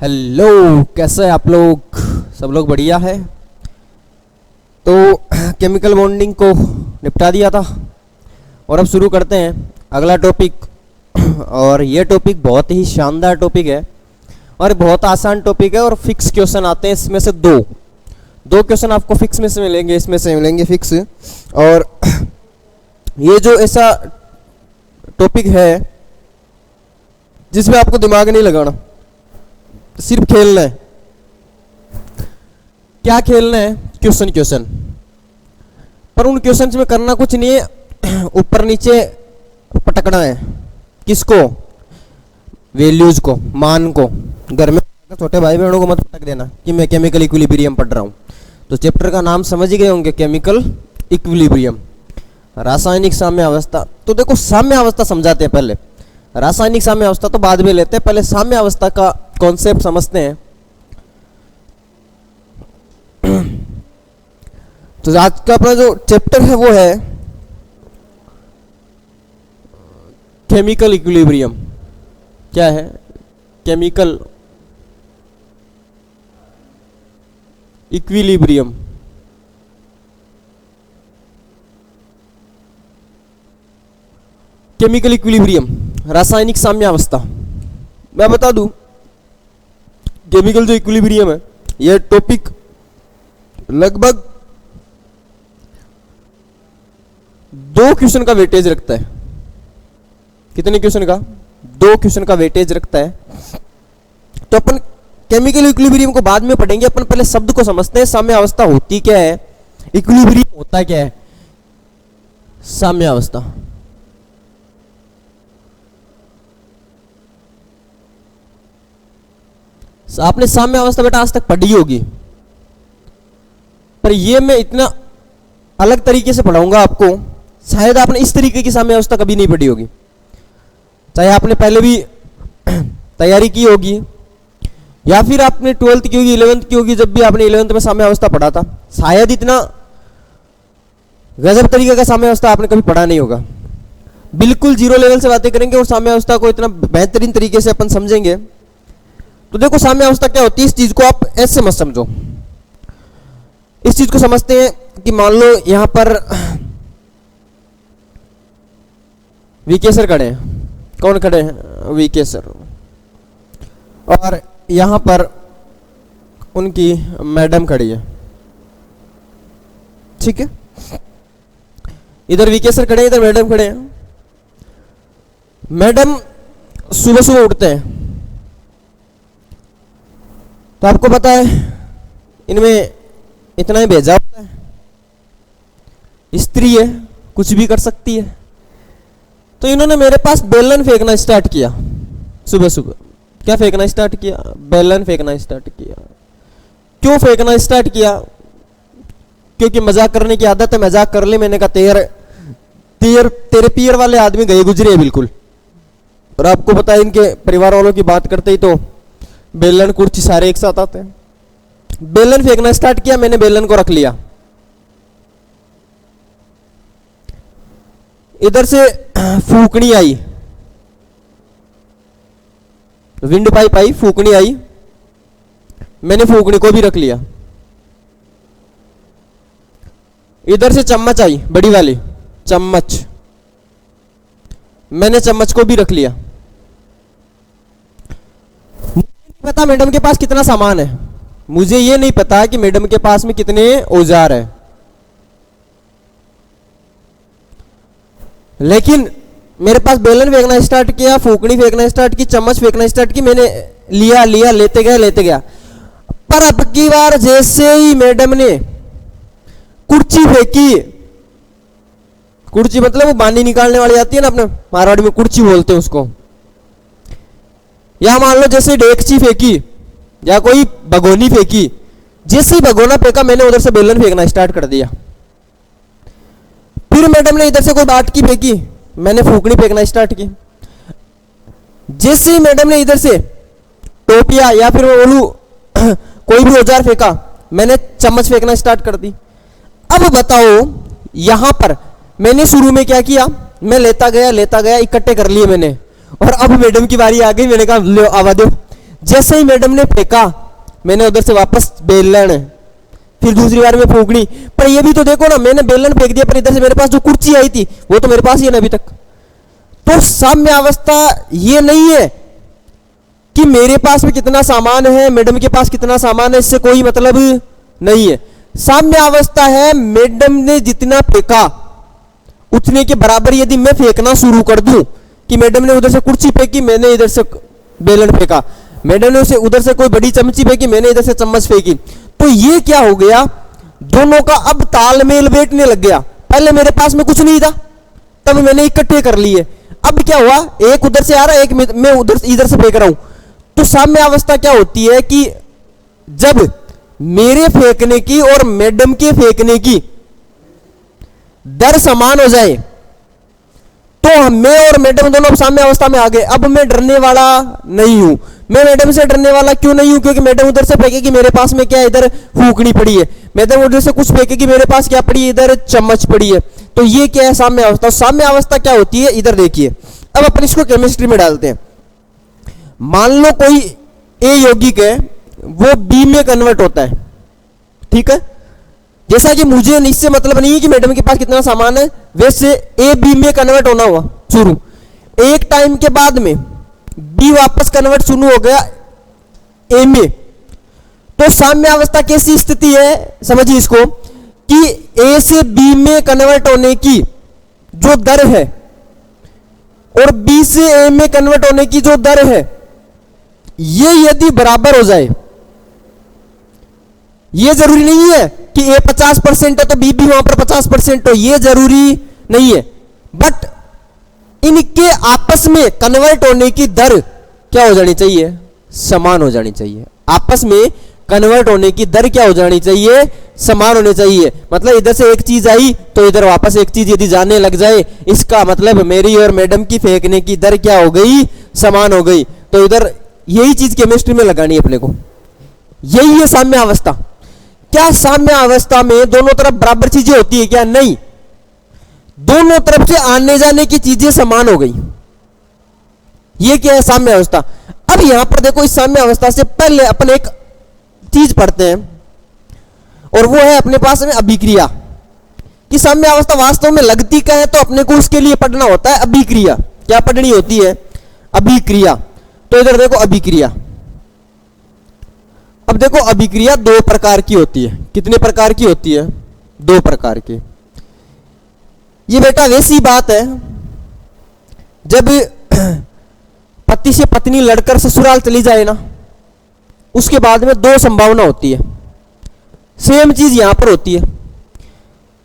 Hello, कैसे हैं आप लोग? सब लोग बढ़िया है। तो केमिकल बॉन्डिंग को निपटा दिया था और अब शुरू करते हैं अगला टॉपिक। और ये टॉपिक बहुत ही शानदार टॉपिक है और बहुत आसान टॉपिक है और फिक्स क्वेश्चन आते हैं इसमें से दो क्वेश्चन आपको फिक्स में से मिलेंगे, इसमें से मिलेंगे फिक्स। और ये जो ऐसा टॉपिक है जिसमें आपको दिमाग नहीं लगाना, सिर्फ खेलना है। क्या खेलना है? क्वेश्चन पर उन क्वेश्चन में करना कुछ नहीं है, ऊपर नीचे पटकना है। किसको? वैल्यूज को, मान को। घर में छोटे भाई बहनों को मत पटक देना कि मैं केमिकल इक्विलिब्रियम पढ़ रहा हूं। तो चैप्टर का नाम समझ ही गए होंगे, केमिकल इक्विलिब्रियम, रासायनिक साम्य अवस्था। तो देखो, साम्य अवस्था समझाते हैं पहले, रासायनिक साम्य अवस्था तो बाद में लेते हैं, पहले साम्य अवस्था का कॉन्सेप्ट समझते हैं। तो आज का अपना जो चैप्टर है वो है केमिकल इक्विलिब्रियम। क्या है? Chemical equilibrium. केमिकल इक्विलिब्रियम, रासायनिक साम्यावस्था। मैं बता दूं, केमिकल जो इक्विलिब्रियम है यह टॉपिक लगभग 2 क्वेश्चन का वेटेज रखता है। कितने क्वेश्चन का? 2 क्वेश्चन का वेटेज रखता है। तो अपन केमिकल इक्विलिब्रियम को बाद में पढ़ेंगे, अपन पहले शब्द को समझते हैं। साम्य अवस्था होती क्या है, इक्विलिब्रियम होता क्या है। साम्य अवस्था, आपने साम्य अवस्था बेटा आज तक पढ़ी होगी, पर ये मैं इतना अलग तरीके से पढ़ाऊंगा आपको, शायद आपने इस तरीके की साम्य अवस्था कभी नहीं पढ़ी होगी। चाहे आपने पहले भी तैयारी की होगी या फिर आपने 12th की होगी, 11th की होगी, जब भी आपने 11th में साम्य अवस्था पढ़ा था, शायद इतना गजब तरीके का साम्य अवस्था आपने कभी पढ़ा नहीं होगा। बिल्कुल जीरो लेवल से बातें करेंगे और साम्य अवस्था को इतना बेहतरीन तरीके से अपन समझेंगे। तो देखो, साम्य अवस्था क्या होती है, इस चीज को आप ऐसे मत समझो। इस चीज को समझते हैं कि मान लो यहां पर वीके सर खड़े हैं। कौन खड़े हैं? VK sir. और यहां पर उनकी मैडम खड़ी है, ठीक है। इधर वीके सर खड़े हैं, इधर मैडम खड़े हैं। मैडम सुबह सुबह उठते हैं, तो आपको पता है इनमें इतना ही भेजा होता है। स्त्री है, कुछ भी कर सकती है। तो इन्होंने मेरे पास बेलन फेंकना स्टार्ट किया सुबह सुबह। क्या फेंकना स्टार्ट किया? बेलन फेंकना स्टार्ट किया। क्यों फेंकना स्टार्ट किया? क्योंकि मजाक करने की आदत है, मजाक कर ली। मैंने कहा तेरे पियर वाले आदमी गए गुजरे है बिल्कुल। और आपको पता है इनके परिवार वालों की बात करते ही तो बेलन कुर्सी सारे एक साथ आते हैं। बेलन फेंकना स्टार्ट किया, मैंने बेलन को रख लिया। इधर से फूकनी आई, विंड पाइप आई, फूकनी आई, मैंने फूकनी को भी रख लिया। इधर से चम्मच आई, बड़ी वाली चम्मच, मैंने चम्मच को भी रख लिया। पता मैडम के पास कितना सामान है, मुझे ये नहीं पता कि मैडम के पास में कितने औजार है, लेकिन मेरे पास बेलन फेंकना स्टार्ट किया, फूकनी फेंकना स्टार्ट की, चम्मच फेंकना स्टार्ट की, मैंने लिया लेते गया। पर अब की बार जैसे ही मैडम ने कुर्सी फेंकी, कुर्सी मतलब वो बानी निकालने वाली आती है ना, अपने मारवाड़ी में कुर्सी बोलते हैं उसको, या मान लो जैसे डेगची फेंकी या कोई भगोनी फेंकी, जैसे ही भगोना फेंका मैंने उधर से बेलन फेंकना स्टार्ट कर दिया। फिर मैडम ने इधर से कोई बाटकी फेंकी, मैंने फूकनी फेंकना स्टार्ट की। जैसे ही मैडम ने इधर से टोपिया या फिर मैं बोलूं कोई भी औजार फेंका, मैंने चम्मच फेंकना स्टार्ट कर दी। अब बताओ, यहां पर मैंने शुरू में क्या किया, मैं लेता गया इकट्ठे कर लिए मैंने, और अब मैडम की बारी आ गई। मैंने कहा लो आवा दो। जैसे ही मैडम ने फेंका, मैंने उधर से वापस बेलन, फिर दूसरी बार में फूकनी। पर ये भी तो देखो ना, मैंने बेलन फेंक दिया, पर इधर से मेरे पास जो कुर्सी आई थी वो तो मेरे पास ही है ना अभी तक। तो साम्य अवस्था ये नहीं है कि मेरे पास में कितना सामान है, मैडम के पास कितना सामान है, इससे कोई मतलब नहीं है। साम्य अवस्था है मैडम ने जितना फेंका उतने के बराबर यदि मैं फेंकना शुरू कर दूं, कि मैडम ने उधर से कुर्सी फेंकी, मैंने इधर से बेलन फेंका, मैडम ने उसे उधर से कोई बड़ी चमची फेंकी, मैंने इधर से चम्मच फेंकी, तो ये क्या हो गया, दोनों का अब तालमेल बैठने लग गया। पहले मेरे पास में कुछ नहीं था, तब मैंने इकट्ठे कर लिए। अब क्या हुआ, एक उधर से आ रहा है, एक मैं उधर इधर से फेंक रहा हूं। तो साम्य अवस्था क्या होती है कि जब मेरे फेंकने की और मैडम के फेंकने की दर समान हो जाए, तो मैं और मैडम दोनों साम्य अवस्था में आ गए। अब मैं डरने वाला नहीं हूं। मैं मैडम से डरने वाला क्यों नहीं हूं? क्योंकि मैडम उधर से फेंकेगी, मेरे पास में क्या इधर फूकनी पड़ी है, मैडम उधर से कुछ फेंकेगी, मेरे पास क्या पड़ी है, इधर चम्मच पड़ी है। तो ये क्या है, साम्य अवस्था। साम्य अवस्था क्या होती है, इधर देखिए। अब अपन इसको केमिस्ट्री में डालते हैं। मान लो कोई ए यौगिक है, वो बी में कन्वर्ट होता है, ठीक है। जैसा कि मुझे इससे मतलब नहीं है कि मैडम के पास कितना सामान है, वैसे ए बी में कन्वर्ट होना हुआ शुरू। एक टाइम के बाद में बी वापस कन्वर्ट शुरू हो गया ए में। तो साम्य अवस्था कैसी स्थिति है, समझिए इसको, कि ए से बी में कन्वर्ट होने की जो दर है और बी से ए में कन्वर्ट होने की जो दर है, ये यदि बराबर हो जाए, ये जरूरी नहीं है कि ए 50% है तो बी भी वहां पर 50% हो, ये जरूरी नहीं है। बट इनके आपस में कन्वर्ट होने की दर क्या हो जानी चाहिए, समान हो जानी चाहिए। आपस में कन्वर्ट होने की दर क्या हो जानी चाहिए, समान होने चाहिए। मतलब इधर से एक चीज आई तो इधर वापस एक चीज यदि जाने लग जाए, इसका मतलब मेरी और मैडम की फेंकने की दर क्या हो गई, समान हो गई। तो इधर यही चीज केमिस्ट्री में लगानी है अपने को, यही है साम्य अवस्था। क्या साम्य अवस्था में दोनों तरफ बराबर चीजें होती है क्या? नहीं, दोनों तरफ से आने जाने की चीजें समान हो गई। ये क्या है, साम्य अवस्था। अब यहां पर देखो, इस साम्य अवस्था से पहले अपन एक चीज पढ़ते हैं, और वो है अपने पास में अभिक्रिया। कि साम्य अवस्था वास्तव में लगती क्या है, तो अपने को उसके लिए पढ़ना होता है अभिक्रिया। क्या पढ़नी होती है, अभिक्रिया। तो इधर देखो अभिक्रिया। अब देखो अभिक्रिया दो प्रकार की होती है। कितने प्रकार की होती है? दो प्रकार की। ये बेटा वैसी बात है जब पति से पत्नी लड़कर ससुराल चली जाए ना, उसके बाद में दो संभावना होती है। सेम चीज यहां पर होती है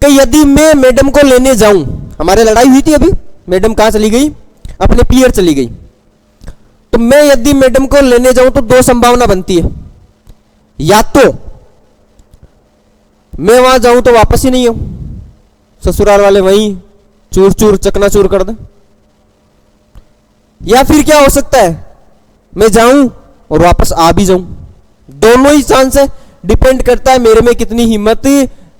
कि यदि मैं मैडम को लेने जाऊं, हमारे लड़ाई हुई थी अभी, मैडम कहां चली गई, अपने पियर चली गई, तो मैं यदि मैडम को लेने जाऊं तो दो संभावना बनती है। या तो मैं वहां जाऊं तो वापस ही नहीं हो, ससुराल वाले वहीं चूर चूर चकनाचूर कर दे, या फिर क्या हो सकता है, मैं जाऊं और वापस आ भी जाऊं। दोनों ही चांस है, डिपेंड करता है मेरे में कितनी हिम्मत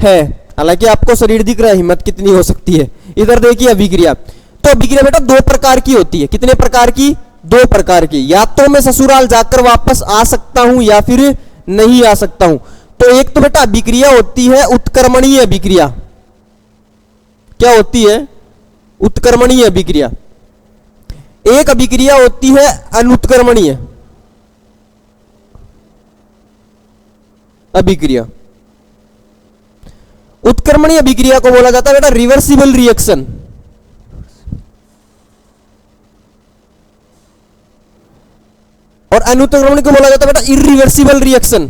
है। हालांकि आपको शरीर दिख रहा है, हिम्मत कितनी हो सकती है। इधर देखिए अभिक्रिया। तो अभिक्रिया बेटा दो प्रकार की होती है। कितने प्रकार की? दो प्रकार की। या तो मैं ससुराल जाकर वापस आ सकता हूं या फिर नहीं आ सकता हूं। तो एक तो बेटा अभिक्रिया होती है उत्क्रमणीय अभिक्रिया। क्या होती है? उत्क्रमणीय अभिक्रिया। एक अभिक्रिया होती है अनुत्क्रमणीय अभिक्रिया। उत्क्रमणीय अभिक्रिया को बोला जाता है बेटा रिवर्सिबल रिएक्शन। और अनुत्क्रमणीय को बोला जाता है बेटा इरिवर्सिबल रिएक्शन।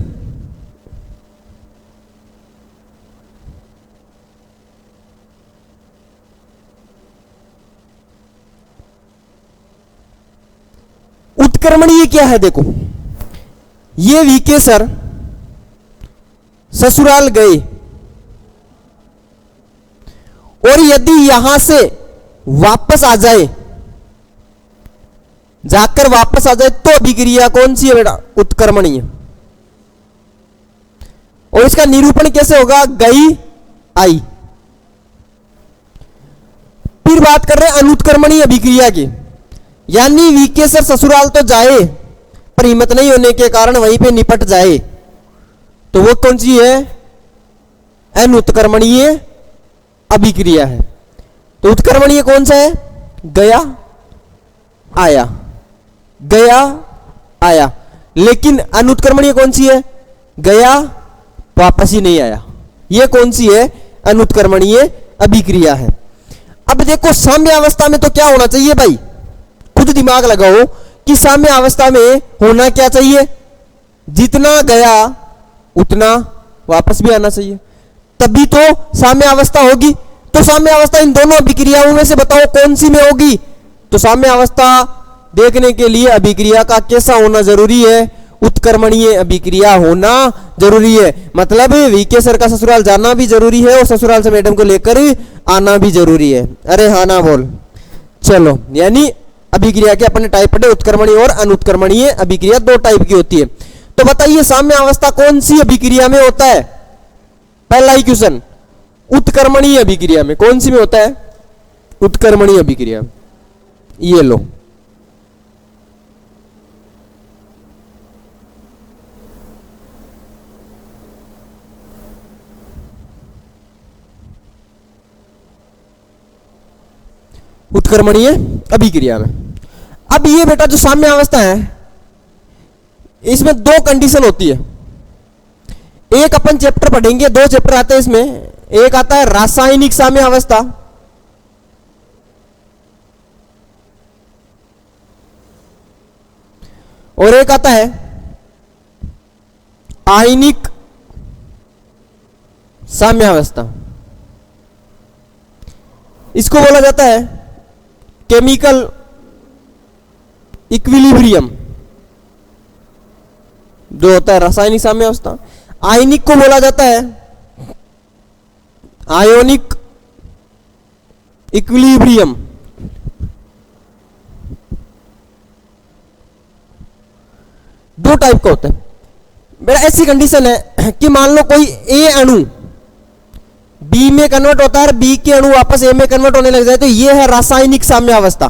उत्क्रमणीय क्या है? देखो, ये वीके सर ससुराल गए और यदि यहां से वापस आ जाए, जाकर वापस आ जाए, तो अभिक्रिया कौन सी है बेटा? उत्क्रमणीय। और इसका निरूपण कैसे होगा? गई आई। फिर बात कर रहे हैं अनुत्क्रमणीय अभिक्रिया की। यानी वीके सर ससुराल तो जाए पर हिम्मत नहीं होने के कारण वहीं पे निपट जाए, तो वो कौन सी है? अनुत्क्रमणीय अभिक्रिया है। तो उत्क्रमणीय कौन सा है? गया आया, गया आया। लेकिन अनुत्क्रमणीय कौन सी है? गया वापस ही नहीं आया। ये कौन सी है? अनुत्क्रमणीय अभिक्रिया है। अब देखो साम्य अवस्था में तो क्या होना चाहिए भाई, खुद दिमाग लगाओ कि साम्य अवस्था में होना क्या चाहिए? जितना गया उतना वापस भी आना चाहिए, तभी तो साम्य अवस्था होगी। तो साम्य अवस्था इन दोनों अभिक्रियाओं में से बताओ कौन सी में होगी? तो साम्य अवस्था देखने के लिए अभिक्रिया का कैसा होना जरूरी है? उत्क्रमणीय अभिक्रिया होना जरूरी है। मतलब वीके सर का ससुराल जाना भी जरूरी है और ससुराल से मैडम को लेकर आना भी जरूरी है। अरे हाँ ना बोल। चलो, यानी अभिक्रिया के अपने टाइप पढ़े, उत्क्रमणीय और अनुत्क्रमणीय अभिक्रिया दो टाइप की होती है। तो बताइए साम्य अवस्था कौन सी अभिक्रिया में होता है? पहला ही क्वेश्चन, उत्क्रमणीय अभिक्रिया में। कौन सी में होता है? उत्क्रमणीय अभिक्रिया। ये लो, उत्क्रमणीय अभिक्रिया में। अब ये बेटा जो साम्य अवस्था है इसमें दो कंडीशन होती है। एक अपन चैप्टर पढ़ेंगे, दो चैप्टर आते हैं इसमें। एक आता है रासायनिक साम्य अवस्था, और एक आता है आयनिक साम्य अवस्था। इसको बोला जाता है केमिकल इक्विलिब्रियम, जो होता है रासायनिक साम्य अवस्था। आयनिक को बोला जाता है आयोनिक इक्विलिब्रियम। दो टाइप का होता है बेटा। ऐसी कंडीशन है कि मान लो कोई ए अणु बी में कन्वर्ट होता है, बी के अणु वापस ए में कन्वर्ट होने लग जाए, तो यह है रासायनिक साम्य अवस्था।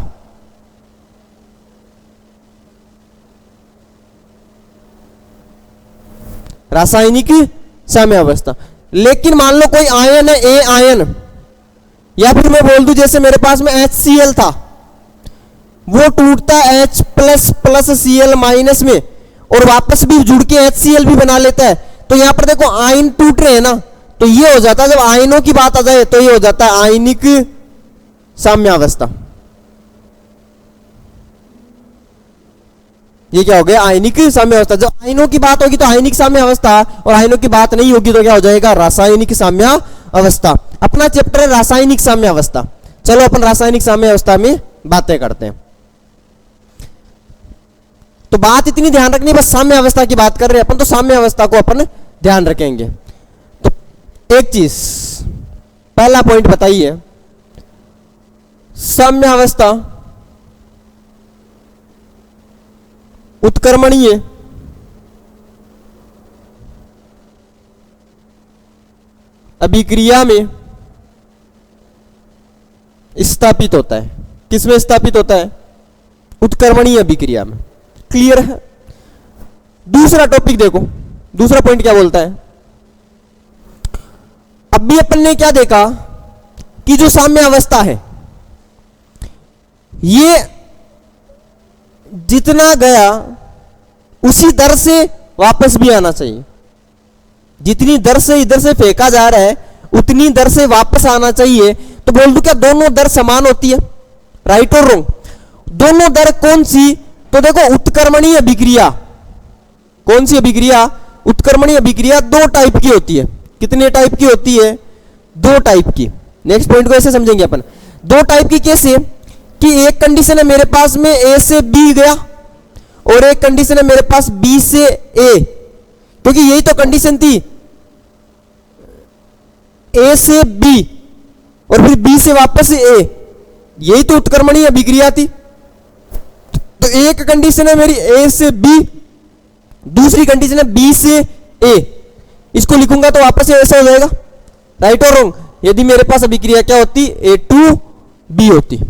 रासायनिक साम्य अवस्था। लेकिन मान लो कोई आयन है, ए आयन, या फिर मैं बोल दूं जैसे मेरे पास में HCl था, वो टूटता H plus plus Cl minus में और वापस भी जुड़ के HCl भी बना लेता है। तो यहां पर देखो आयन टूट रहे हैं ना, तो ये हो जाता है, जब आयनों की बात आ जाए तो ये हो जाता है आयनिक साम्य अवस्था। ये क्या हो गया? आयनिक साम्य अवस्था। जब आयनों की बात होगी तो आयनिक साम्य अवस्था, और आयनों की बात नहीं होगी तो क्या हो जाएगा? रासायनिक साम्य अवस्था। अपना चैप्टर है रासायनिक साम्य अवस्था। चलो अपन रासायनिक साम्य अवस्था में बातें करते हैं। तो बात इतनी ध्यान रखनी, बस साम्य अवस्था की बात कर रहे हैं अपन, तो साम्य अवस्था को अपन ध्यान रखेंगे। तो एक चीज, पहला पॉइंट बताइए, साम्य अवस्था उत्क्रमणीय अभिक्रिया में स्थापित होता है। किसमें स्थापित होता है? उत्क्रमणीय अभिक्रिया में। क्लियर है? दूसरा टॉपिक देखो, दूसरा पॉइंट क्या बोलता है। अब भी अपन ने क्या देखा कि जो साम्य अवस्था है ये जितना गया उसी दर से वापस भी आना चाहिए। जितनी दर से इधर से फेंका जा रहा है उतनी दर से वापस आना चाहिए। तो बोल दूं क्या दोनों दर समान होती है? राइट और रॉन्ग? दोनों दर कौन सी? तो देखो उत्क्रमणीय अभिक्रिया। कौन सी अभिक्रिया? उत्क्रमणीय अभिक्रिया दो टाइप की होती है। कितने टाइप की होती है? दो टाइप की। नेक्स्ट पॉइंट को ऐसे समझेंगे अपन। दो टाइप की कैसे? कि एक कंडीशन है मेरे पास में ए से बी गया और एक कंडीशन है मेरे पास बी से ए, क्योंकि यही तो कंडीशन थी, ए से बी और फिर बी से वापस ए, यही तो उत्क्रमणीय अभिक्रिया थी। तो एक कंडीशन है मेरी ए से बी, दूसरी कंडीशन है बी से ए। इसको लिखूंगा तो वापस ऐसा हो जाएगा। राइट और रॉन्ग? यदि मेरे पास अभिक्रिया क्या होती? A to B होती।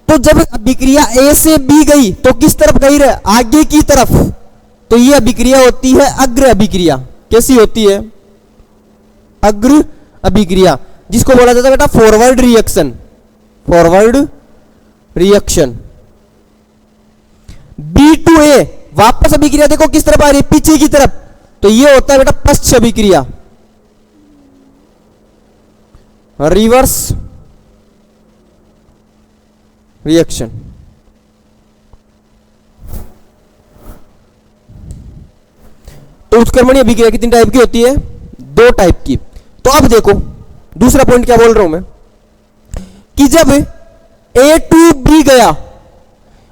तो जब अभिक्रिया ए से बी गई तो किस तरफ गई रे? आगे की तरफ। तो ये अभिक्रिया होती है अग्र अभिक्रिया। कैसी होती है? अग्र अभिक्रिया, जिसको बोला जाता है बेटा forward reaction. Forward reaction. B to A वापस अभिक्रिया देखो किस तरफ आ रही है? पीछे की तरफ। तो ये होता है बेटा पश्च अभिक्रिया, रिवर्स रिएक्शन। तो उत्क्रमणीय अभिक्रिया कितनी टाइप की होती है? 2 टाइप की। तो अब देखो दूसरा पॉइंट क्या बोल रहा हूं मैं, कि जब ए टू बी गया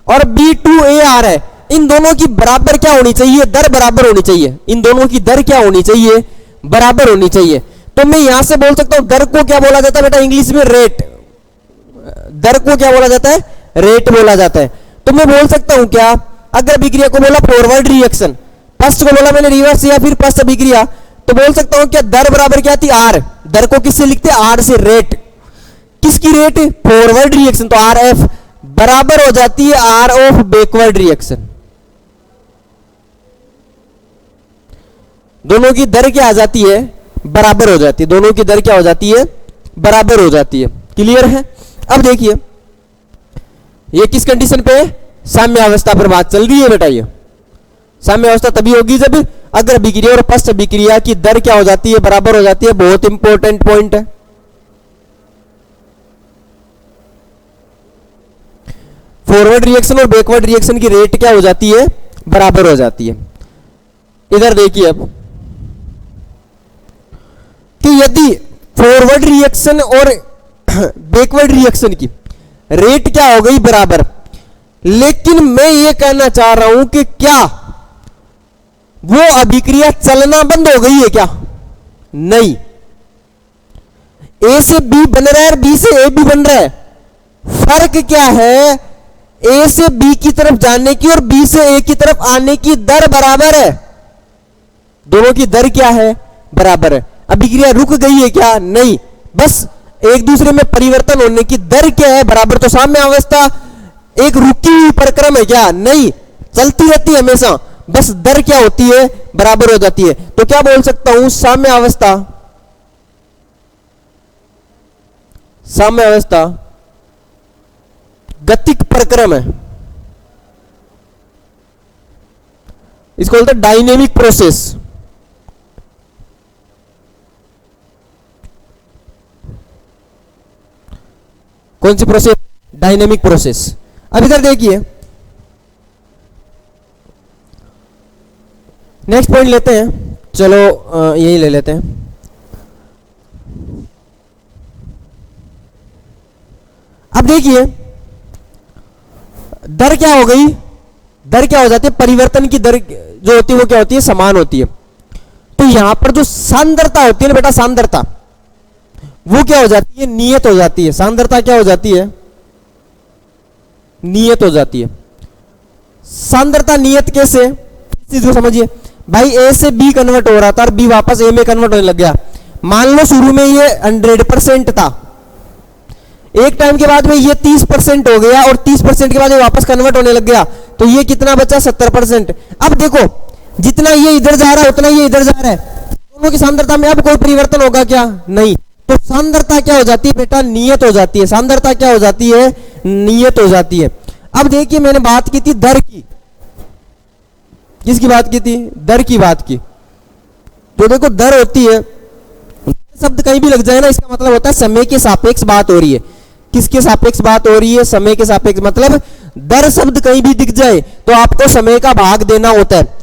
और बी टू ए आ रहा है, इन दोनों की बराबर क्या होनी चाहिए? दर बराबर होनी चाहिए। इन दोनों की दर क्या होनी चाहिए? बराबर होनी चाहिए। तो मैं यहां से बोल सकता हूं दर को क्या बोला जाता है बेटा इंग्लिश में? रेट। दर को क्या बोला जाता है? रेट बोला जाता है। तो मैं बोल सकता हूं क्या, अगर अभिक्रिया को बोला फॉरवर्ड रिएक्शन, फर्स्ट को बोला मैंने रिवर्स या फिर पश्च अभिक्रिया, तो बोल सकता हूं क्या दर बराबर क्या थी? आर। दर को किससे लिखते हैं? आर से। रेट किसकी? Rate forward reaction. तो आर एफ बराबर हो जाती है आर ऑफ बैकवर्ड रिएक्शन। दोनों की दर क्या आ जाती है? बराबर हो जाती है। दोनों की दर क्या हो जाती है? बराबर हो जाती है। क्लियर है? अब देखिए ये किस कंडीशन पे है? साम्य अवस्था पर बात चल रही है बेटा। ये साम्य अवस्था तभी होगी जब अग्र अभिक्रिया और पश्च अभिक्रिया की दर क्या हो जाती है? बराबर हो जाती है। बहुत इंपॉर्टेंट पॉइंट है। फॉरवर्ड रिएक्शन और बैकवर्ड रिएक्शन की रेट क्या हो जाती है? बराबर हो जाती है। इधर देखिए अब कि यदि फॉरवर्ड रिएक्शन और बैकवर्ड रिएक्शन की रेट क्या हो गई? बराबर। लेकिन मैं ये कहना चाह रहा हूं कि क्या वो अभिक्रिया चलना बंद हो गई है क्या? नहीं। ए से बी बन रहा है और बी से ए भी बन रहा है। फर्क क्या है? ए से बी की तरफ जाने की और बी से ए की तरफ आने की दर बराबर है। दोनों की दर क्या है? बराबर है। अभिक्रिया रुक गई है क्या? नहीं। बस एक दूसरे में परिवर्तन होने की दर क्या है? बराबर। तो साम्य अवस्था एक रुकी हुई प्रक्रम है क्या? नहीं, चलती रहती है हमेशा। बस दर क्या होती है? बराबर हो जाती है। तो क्या बोल सकता हूं? साम्य अवस्था, साम्य अवस्था गतिक प्रक्रम है। इसको बोलते हैं डायनेमिक प्रोसेस। कौन सी प्रोसेस? Dynamic process. अब इधर देखिए नेक्स्ट पॉइंट लेते हैं। चलो यही ले लेते हैं। अब देखिए दर क्या हो गई? दर क्या हो जाती है? परिवर्तन की दर जो होती है वो क्या होती है? समान होती है। तो यहां पर जो सांद्रता होती है ना बेटा, सांद्रता वो क्या हो जाती है? नियत हो जाती है। सांद्रता क्या हो जाती है? नियत हो जाती है। सांद्रता नियत कैसे? इस चीज को समझिए भाई। ए से बी कन्वर्ट हो रहा था और बी वापस ए में कन्वर्ट होने लग गया। मान लो शुरू में ये 100% था, एक टाइम के बाद में ये 30% हो गया और 30% के बाद ये वापस कन्वर्ट होने लग गया। तो ये कितना बचा? 70%। अब देखो जितना ये इधर जा रहा है उतना ये इधर जा रहा है। दोनों की सांद्रता में अब कोई परिवर्तन होगा क्या? नहीं। तो सांद्रता क्या हो जाती है बेटा? नियत हो जाती है। सांद्रता क्या हो जाती है? नियत हो जाती है। अब देखिए मैंने बात की थी दर की। किसकी बात की थी? दर की बात की। तो देखो दर होती है, शब्द कहीं भी लग जाए ना इसका मतलब होता है समय के सापेक्ष बात हो रही है। किसके सापेक्ष बात हो रही है? समय के सापेक्ष। मतलब दर शब्द कहीं भी दिख जाए तो आपको समय का भाग देना होता है।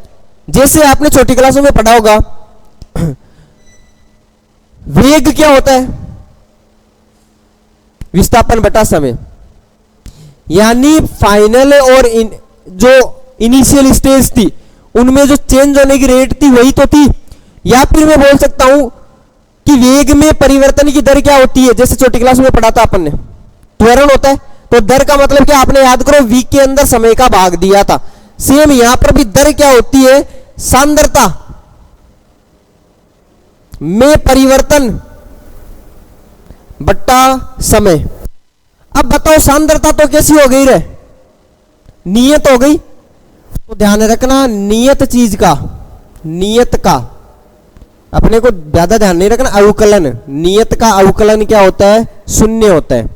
जैसे आपने छोटी क्लासों में पढ़ा होगा वेग क्या होता है? विस्थापन बटा समय। यानी फाइनल और जो इनिशियल स्टेज थी उनमें जो चेंज होने की रेट थी वही तो थी। या फिर मैं बोल सकता हूं कि वेग में परिवर्तन की दर क्या होती है? जैसे छोटी क्लास में पढ़ा था अपन ने, त्वरण होता है। तो दर का मतलब क्या? आपने याद करो v के अंदर समय का भाग दिया था। सेम यहां पर भी दर क्या होती है? सांद्रता में परिवर्तन बट्टा समय। अब बताओ सांद्रता तो कैसी हो गई रे, नियत हो गई। तो ध्यान रखना नियत चीज का, नियत का अपने को ज्यादा ध्यान नहीं रखना। अवकलन, नियत का अवकलन क्या होता है, शून्य होता है।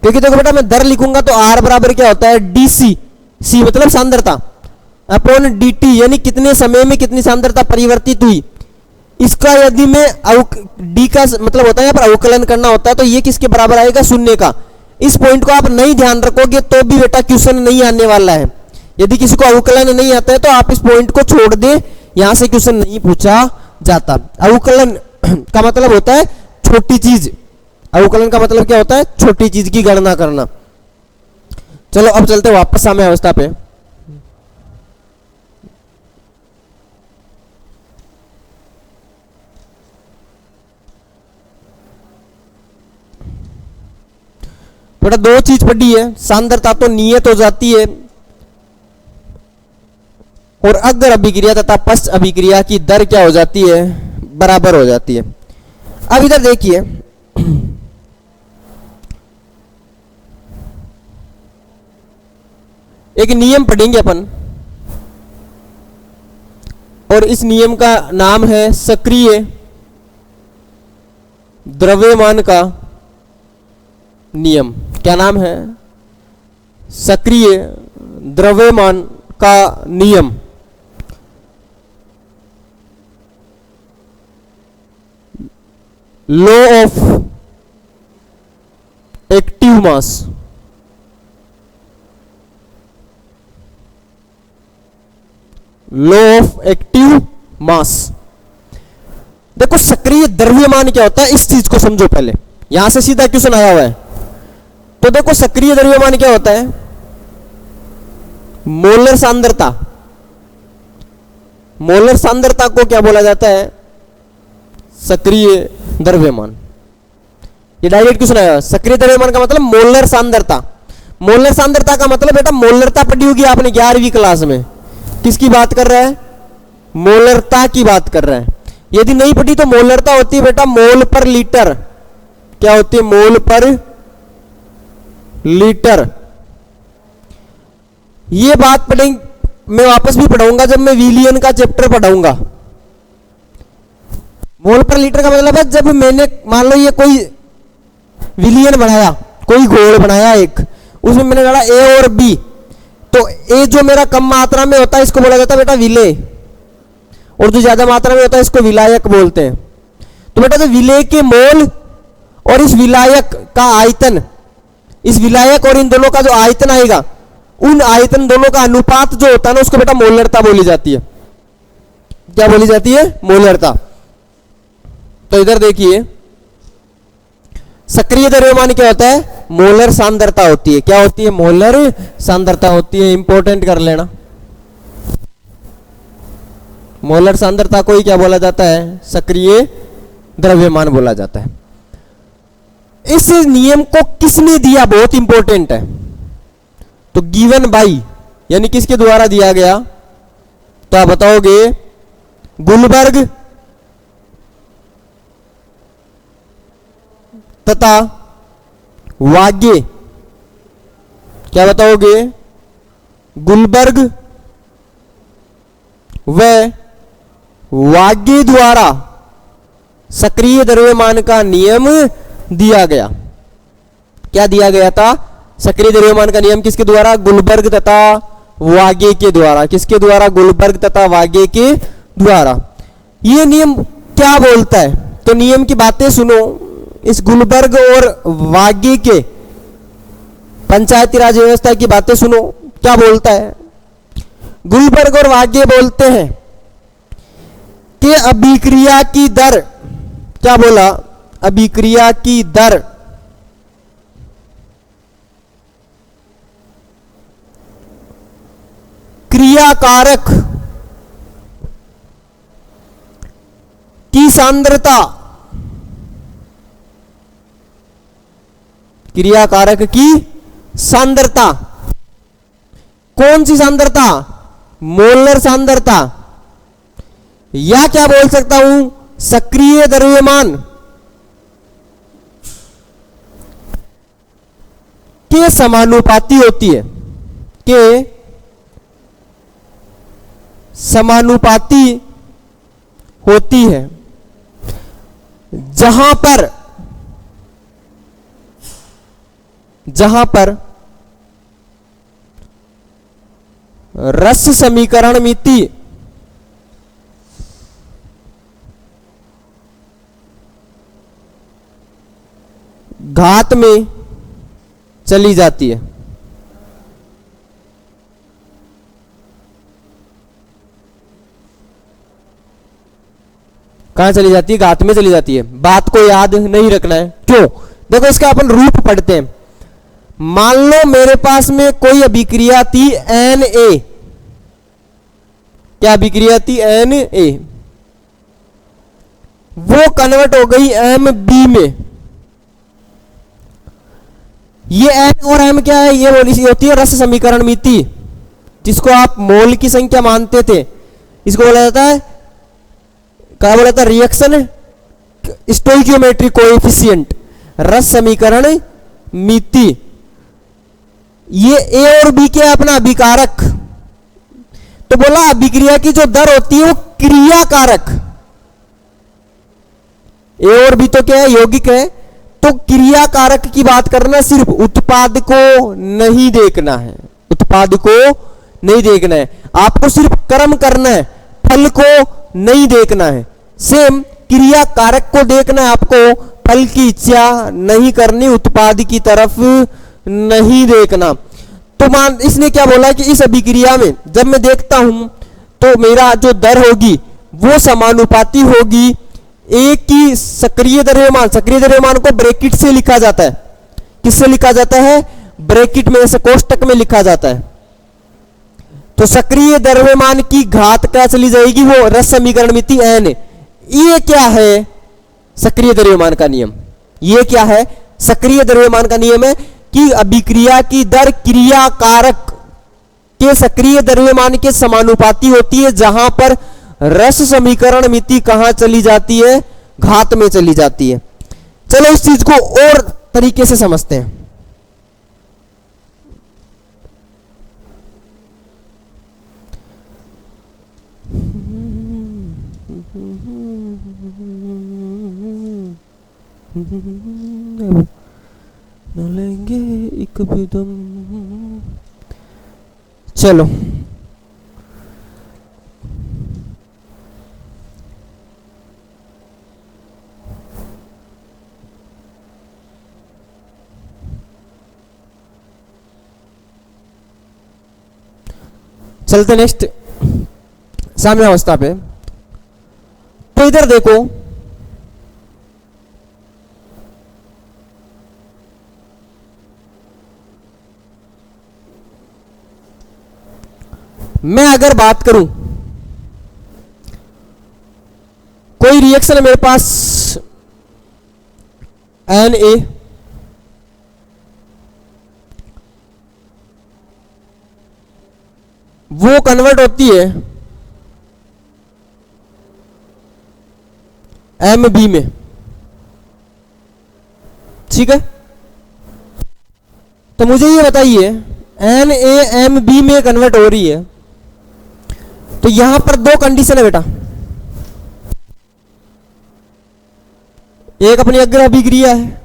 क्योंकि देखो बेटा मैं दर लिखूंगा तो आर बराबर क्या होता है, डी सी, सी मतलब सांद्रता, अपॉन डी टी यानी कितने समय में कितनी सांद्रता परिवर्तित हुई। इसका यदि मैं डी का मतलब होता है यहाँ पर अवकलन करना होता है, तो ये किसके बराबर आएगा, शून्य का। इस पॉइंट को आप नहीं ध्यान रखोगे तो भी बेटा क्वेश्चन नहीं आने वाला है। यदि किसी को अवकलन नहीं आता है तो आप इस पॉइंट को छोड़ दे, यहां से क्वेश्चन नहीं पूछा जाता। अवकलन का मतलब होता है छोटी चीज, अवकलन का मतलब क्या होता है, छोटी चीज की गणना करना। चलो अब चलते वापस साम्य अवस्था पे। बेटा दो चीज पढ़ी है, सांद्रता तो नियत हो जाती है और अग्र अभिक्रिया तथा पश्च अभिक्रिया की दर क्या हो जाती है, बराबर हो जाती है। अब इधर देखिए एक नियम पढ़ेंगे अपन और इस नियम का नाम है सक्रिय द्रव्यमान का नियम। क्या नाम है, सक्रिय द्रव्यमान का नियम। Law of active mass, law of active mass. देखो सक्रिय द्रव्यमान क्या होता है, इस चीज को समझो पहले, यहां से सीधा क्वेश्चन आया हुआ है। तो देखो सक्रिय द्रव्यमान क्या होता है, मोलर सांद्रता, मोलर सांद्रता को क्या बोला जाता है, सक्रिय द्रव्यमान। ये डायरेक्ट क्वेश्चन आया, सक्रिय द्रव्यमान का मतलब मोलर सांद्रता। मोलर सांद्रता का मतलब बेटा मोलरता पढ़ी होगी आपने 11वीं क्लास में। किसकी बात कर रहा है, मोलरता की बात कर रहा है। यदि नहीं पढ़ी तो मोलरता होती है बेटा मोल पर लीटर। क्या होती है, मोल पर लीटर। ये बात पढ़ेंगे, मैं वापस भी पढ़ाऊंगा जब मैं विलियन का चैप्टर पढ़ाऊंगा। मोल पर लीटर का मतलब है जब मैंने मान लो ये कोई विलियन बनाया, कोई घोल बनाया एक, उसमें मैंने डाला ए और बी, तो ए जो मेरा कम मात्रा में होता है इसको बोला जाता है बेटा विलेय, और जो ज्यादा मात्रा में होता है इसको विलायक बोलते हैं। तो बेटा जो विलेय के मोल और इस विलायक का आयतन, इस विलायक और इन दोनों का जो आयतन आएगा, उन आयतन दोनों का अनुपात जो होता है ना, उसको बेटा मोलरता बोली जाती है। क्या बोली जाती है, मोलरता। तो इधर देखिए सक्रिय द्रव्यमान क्या होता है, मोलर सांद्रता होती है। क्या होती है, मोलर सांद्रता होती है। इंपॉर्टेंट कर लेना, मोलर सांद्रता को ही क्या बोला जाता है, सक्रिय द्रव्यमान बोला जाता है। इस नियम को किसने दिया, बहुत इंपॉर्टेंट है। तो गिवन बाई यानी किसके द्वारा दिया गया, तो आप बताओगे गुलबर्ग तथा वाग्ये। क्या बताओगे, गुलबर्ग व वाग्ये द्वारा सक्रिय द्रव्यमान का नियम दिया गया। क्या दिया गया था, सक्रिय द्रव्यमान का नियम किसके द्वारा, गुलबर्ग तथा वाग्ये के द्वारा। किसके द्वारा, गुलबर्ग तथा वाग्ये के द्वारा। यह नियम क्या बोलता है, तो नियम की बातें सुनो। इस गुलबर्ग और वाग्ये के पंचायती राज व्यवस्था की बातें सुनो, क्या बोलता है। गुलबर्ग और वाग्ये बोलते हैं कि अभिक्रिया की दर, क्या बोला, अभिक्रिया की दर क्रियाकारक की सांद्रता, क्रियाकारक की सांद्रता, कौन सी सांद्रता, मोलर सांद्रता, या क्या बोल सकता हूं, सक्रिय द्रव्यमान के समानुपाती होती है, के समानुपाती होती है, जहां पर रस समीकरण मिति घात में चली जाती है। कहां चली जाती है? घात में चली जाती है। बात को याद नहीं रखना है। क्यों? देखो इसका अपन रूप पढ़ते हैं। मान लो मेरे पास में कोई अभिक्रिया थी Na, क्या अभिक्रिया थी? Na, वो कन्वर्ट हो गई Mb में। ये N और M क्या है? ये होती है रस समीकरण मिति, जिसको आप मोल की संख्या मानते थे। इसको बोला जाता है, क्या बोला था? रिएक्शन स्टोइकियोमेट्रिक कोएफिशिएंट, रस समीकरण मिति। ये A और B के अपना अभिकारक। तो बोला अभिक्रिया की जो दर होती है वो क्रिया कारक। A और B तो क्या है? यौगिक है। तो क्रिया कारक की बात करना, सिर्फ उत्पाद को नहीं देखना है, उत्पाद को नहीं देखना है, आपको सिर्फ कर्म करना है, फल को नहीं देखना है। सेम क्रिया कारक को देखना है आपको, फल की इच्छा नहीं करनी, उत्पाद की तरफ नहीं देखना। तो मान इसने क्या बोला कि इस अभिक्रिया में जब मैं देखता हूं तो मेरा जो दर होगी वो समानुपाती होगी A की सक्रिय द्रव्यमान। सक्रिय द्रव्यमान को ब्रैकेट से लिखा जाता है। किससे लिखा जाता है? ब्रैकेट में, ऐसे कोष्टक में लिखा जाता है। तो सक्रिय द्रव्यमान की घात क्या चली जाएगी? वो रस समीकरण मिति N। ये क्या है? सक्रिय द्रव्यमान का नियम। ये क्या है? सक्रिय द्रव्यमान का नियम है कि अभिक्रिया की दर क्रिया कारक के सक्रिय द्रव्यमान के समानुपाती होती है, जहां पर रस समीकरण मिति कहां चली जाती है? घात में चली जाती है। चलो इस चीज को और तरीके से समझते हैं। न लेंगे एक भी दम। चलो चलते नेक्स्ट साम्य अवस्था पे। तो इधर देखो, मैं अगर बात करूं, कोई रिएक्शन है मेरे पास Na, वो कन्वर्ट होती है Mb में। ठीक है, तो मुझे ये बताइए NaMb में कन्वर्ट हो रही है, तो यहां पर दो कंडीशन है बेटा। एक अपनी अग्र अभिक्रिया है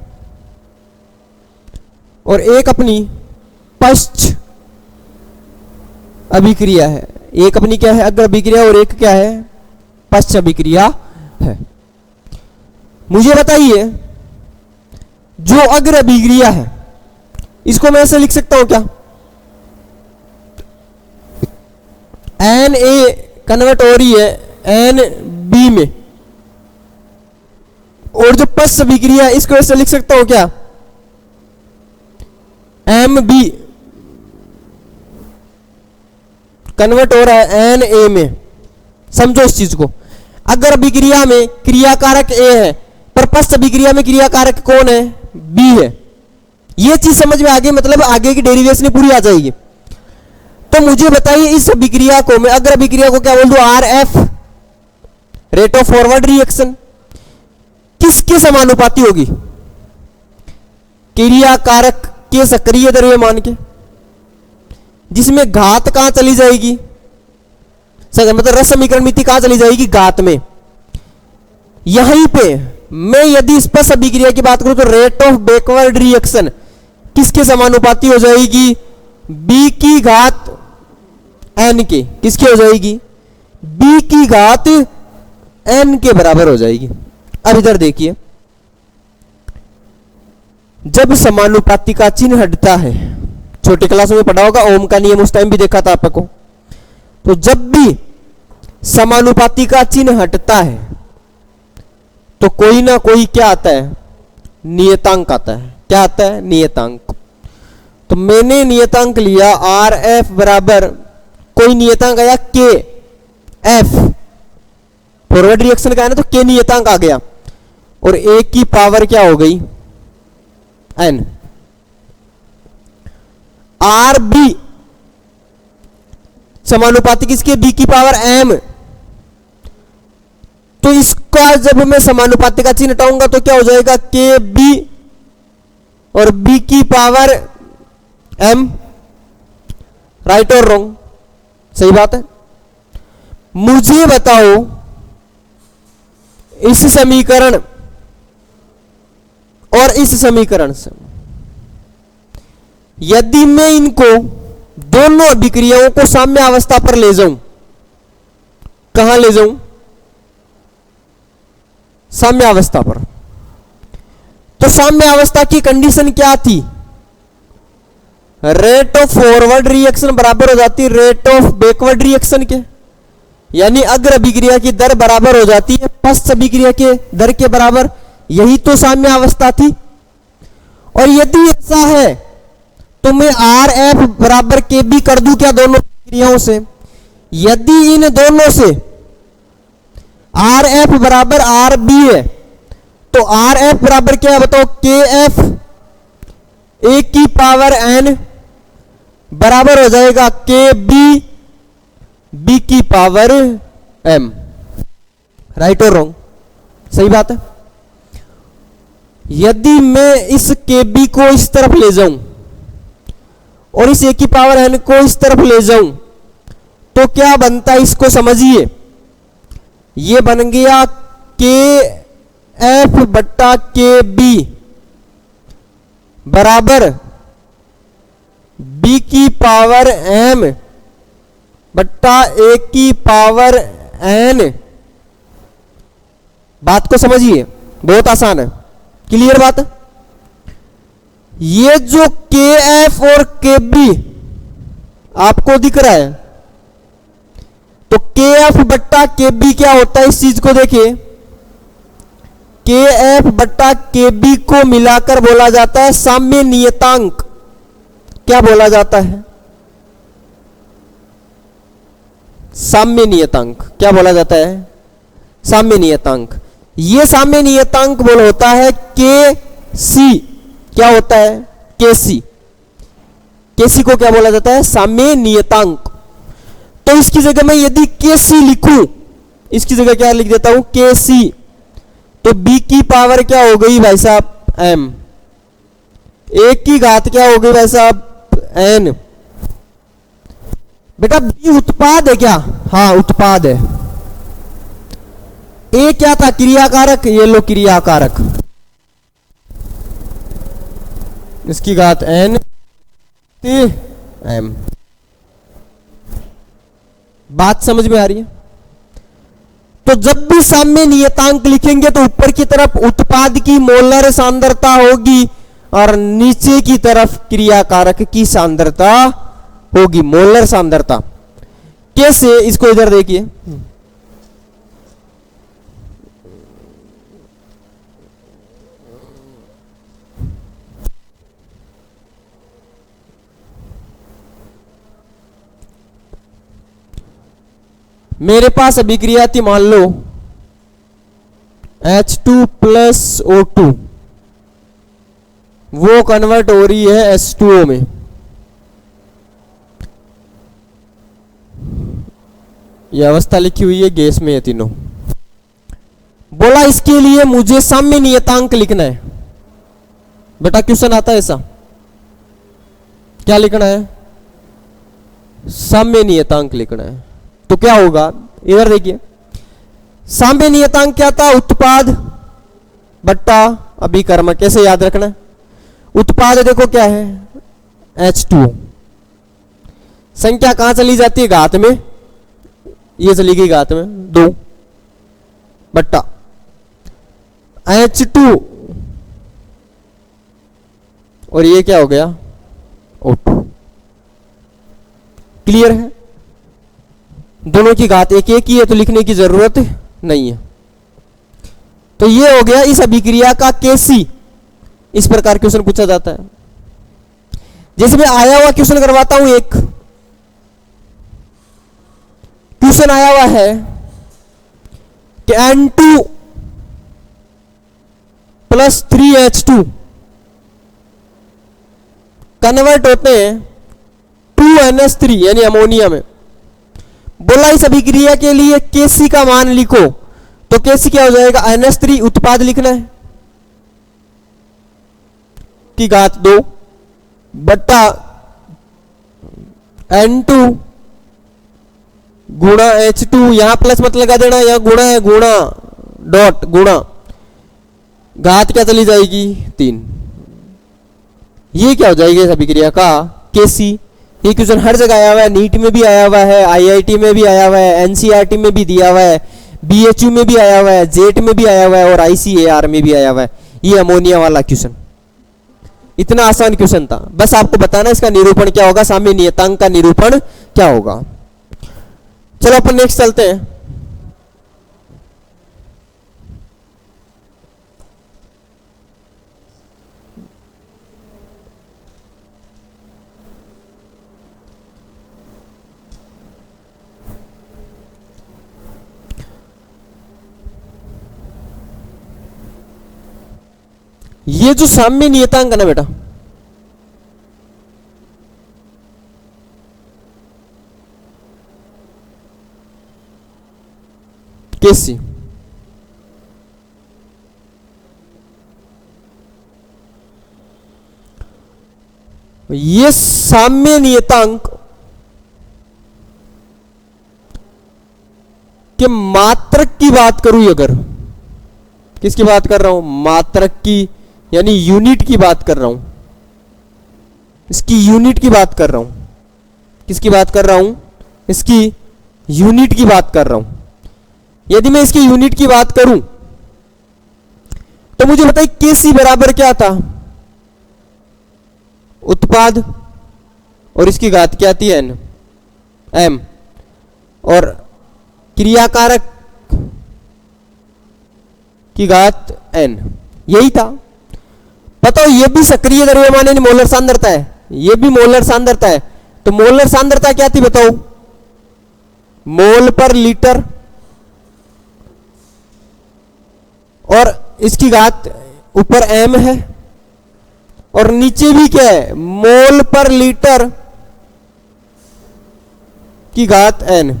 और एक अपनी पश्च अभिक्रिया है। एक अपनी क्या है? अग्र अभिक्रिया, और एक क्या है? पश्च अभिक्रिया है। मुझे बताइए, जो अग्र अभिक्रिया है इसको मैं ऐसे लिख सकता हूं क्या? Na कन्वर्ट हो रही है Nb में, और जो पश्च अभिक्रिया है इसको ऐसे लिख सकता हूं क्या? Mb कन्वर्ट हो रहा है Na में। समझो इस चीज को। अगर अभिक्रिया में क्रियाकारक A है, पर पश्च अभिक्रिया में क्रियाकारक कौन है? B है। ये चीज समझ में आ गई, मतलब आगे की डेरिवेशन पूरी आ जाएगी। तो मुझे बताइए, इस अभिक्रिया को मैं अगर अभिक्रिया को क्या बोल दूं? RF, rate of forward reaction, किसके समानुपाती होगी? क्रियाकारक के सक्रिय द्रव्यमान के, जिसमें घात कहां चली जाएगी, मतलब रस समीकरण मिति कहां चली जाएगी, घात में। यहीं पे मैं यदि स्पर्श अभिक्रिया की बात करूं तो रेट ऑफ बैकवर्ड रिएक्शन किसके समानुपाती हो जाएगी, b की घात n के, किसके हो जाएगी, b की घात n के बराबर हो जाएगी। अब इधर देखिए, जब समानुपाती का चिन्ह हटता है, छोटी क्लासों में पढ़ा होगा ओम का नियम, उस टाइम भी देखा था आपको। तो जब भी समानुपाती का चिन्ह हटता है तो कोई ना कोई क्या आता है, नियतांक आता है। क्या आता है, नियतांक। तो मैंने नियतांक लिया आर एफ बराबर, कोई नियतांक आया के एफ, फॉरवर्ड रिएक्शन का है ना, तो के नियतांक आ गया, और ए की पावर क्या हो गई, एन। आर बी समानुपाती किसके, बी की पावर एम। तो इसका जब मैं समानुपाती का चिन्ह हटाऊंगा तो क्या हो जाएगा, के बी और बी की पावर एम। राइट और रॉन्ग, सही बात है। मुझे बताओ इस समीकरण और इस समीकरण से यदि मैं इनको दोनों अभिक्रियाओं को साम्य अवस्था पर ले जाऊं, कहां ले जाऊं, साम्य अवस्था पर, तो साम्य अवस्था की कंडीशन क्या थी, रेट ऑफ फॉरवर्ड रिएक्शन बराबर हो जाती रेट ऑफ बैकवर्ड रिएक्शन के, यानी अग्र अभिक्रिया की दर बराबर हो जाती है पश्च अभिक्रिया के दर के बराबर। यही तो साम्य अवस्था थी। और यदि ऐसा है तो मैं आर एफ बराबर के बी कर दूं क्या, दोनों क्रियाओं से। यदि इन दोनों से आर एफ बराबर आर बी है तो आर एफ बराबर क्या है बताओ, के एफ ए की पावर एन बराबर हो जाएगा के बी बी की पावर एम। राइट और रॉन्ग, सही बात है। यदि मैं इस के बी को इस तरफ ले जाऊं और इस ए की पावर एन को इस तरफ ले जाऊं तो क्या बनता है, इसको समझिए। ये बन गया के एफ बट्टा के बी बराबर बी की पावर एम बट्टा ए की पावर एन। बात को समझिए, बहुत आसान है, क्लियर बात है। ये जो के एफ और के बी आपको दिख रहा है, तो के एफ बट्टा के बी क्या होता है, इस चीज को देखिए। के एफ बट्टा के बी को मिलाकर बोला जाता है साम्य नियतांक। क्या बोला जाता है, साम्य नियतांक। क्या बोला जाता है, साम्य नियतांक। ये साम्य नियतांक बोल होता है के सी। क्या होता है, के सी। के सी को क्या बोला जाता है, साम्य नियतांक। तो इसकी जगह मैं यदि के सी लिखूं, इसकी जगह क्या लिख देता हूं, के सी, तो बी की पावर क्या हो गई भाई साहब, एम। ए की घात क्या हो गई भाई साहब, एन। बेटा बी उत्पाद है क्या, हाँ उत्पाद है। ए क्या था, क्रियाकारक, ये लो क्रियाकारक, इसकी घात एन एम। बात समझ में आ रही है। तो जब भी साम्य नियतांक लिखेंगे तो ऊपर की तरफ उत्पाद की मोलर सांद्रता होगी और नीचे की तरफ क्रियाकारक की सांद्रता होगी, मोलर सांद्रता। कैसे, इसको इधर देखिए। मेरे पास अभिक्रिया थी, मान लो H2 प्लस O2, वो कन्वर्ट हो रही है H2O में। यह अवस्था लिखी हुई है गैस में, ये तीनों। बोला इसके लिए मुझे साम्य नियतांक लिखना है। बेटा क्वेश्चन आता है ऐसा, क्या लिखना है, साम्य नियतांक लिखना है। तो क्या होगा, इधर देखिए, साम्य नियतांक क्या था, उत्पाद बट्टा अभिकर्मक। कैसे याद रखना है, उत्पाद देखो क्या है, H2O। संख्या कहां चली जाती है, घात में, ये चली गई घात में 2 बट्टा H2 और ये क्या हो गया, O2। क्लियर है, दोनों की घात एक एक ही है तो लिखने की जरूरत नहीं है। तो ये हो गया इस अभिक्रिया का केसी। इस प्रकार क्वेश्चन पूछा जाता है। जैसे मैं आया हुआ क्वेश्चन करवाता हूं, एक क्वेश्चन आया हुआ है कि N2 प्लस 3H2 कन्वर्ट होते हैं 2NH3 यानी अमोनिया में। बोला इस अभिक्रिया के लिए केसी का मान लिखो, तो केसी क्या हो जाएगा, NH3 उत्पाद लिखना है की घात 2 बट्टा N2 गुणा H2, यहां प्लस मत लगा देना, यहां गुणा है, गुणा डॉट गुणा, घात क्या चली जाएगी 3। ये क्या हो जाएगी इस अभिक्रिया का केसी। ये क्वेश्चन हर जगह आया हुआ है, नीट में भी आया हुआ है, IIT में भी आया हुआ है, NCERT में भी दिया हुआ है, BHU में भी आया हुआ है, जेट में भी आया हुआ है और ICAR में भी आया हुआ है। ये अमोनिया वाला क्वेश्चन इतना आसान क्वेश्चन था, बस आपको बताना इसका निरूपण क्या होगा, साम्य नियतांक का निरूपण क्या होगा। चलो अपन नेक्स्ट चलते हैं। ये जो साम्य नियतांक है ना बेटा, केसी, ये साम्य नियतांक के मात्रक की बात करूं, अगर किसकी बात कर रहा हूं, मात्रक की यानी यूनिट की बात कर रहा हूं, इसकी यूनिट की बात कर रहा हूं, किसकी बात कर रहा हूं, इसकी यूनिट की बात कर रहा हूं। यदि मैं इसकी यूनिट की बात करूं तो मुझे बताइए केसी बराबर क्या था, उत्पाद और इसकी घात क्या थी n m, और क्रियाकारक की घात n, यही था। बताओ ये भी सक्रिय द्रव्यमान यानी मोलर सांद्रता है, ये भी मोलर सांद्रता है। तो मोलर सांद्रता क्या थी बताओ, मोल पर लीटर, और इसकी घात ऊपर m है और नीचे भी क्या है, मोल पर लीटर की घात n।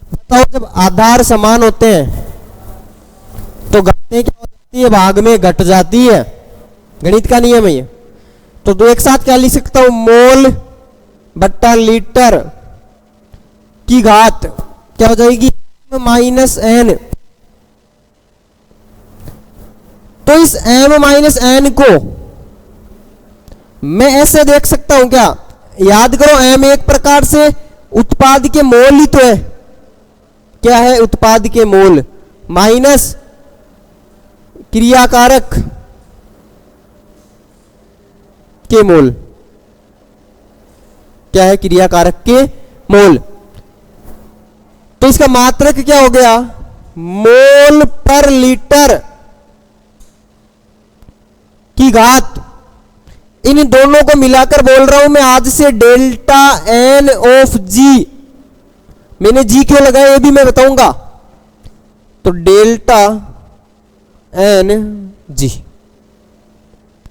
बताओ जब आधार समान होते हैं तो घातें क्या हो जाती है, भाग में घट जाती है, गणित का नियम है ये। तो दो एक साथ क्या लिख सकता हूं, मोल बट्टा लीटर की घात क्या हो जाएगी, माइनस n। तो इस m माइनस n को मैं ऐसे देख सकता हूं क्या, याद करो m एक प्रकार से उत्पाद के मोल ही तो है, क्या है, उत्पाद के मोल माइनस क्रियाकारक के मोल, क्या है, क्रियाकारक के मोल। तो इसका मात्रक क्या हो गया, मोल पर लीटर की घात। इन दोनों को मिलाकर बोल रहा हूं मैं आज से डेल्टा n ऑफ g। मैंने g क्यों लगाया ये भी मैं बताऊंगा। तो डेल्टा n g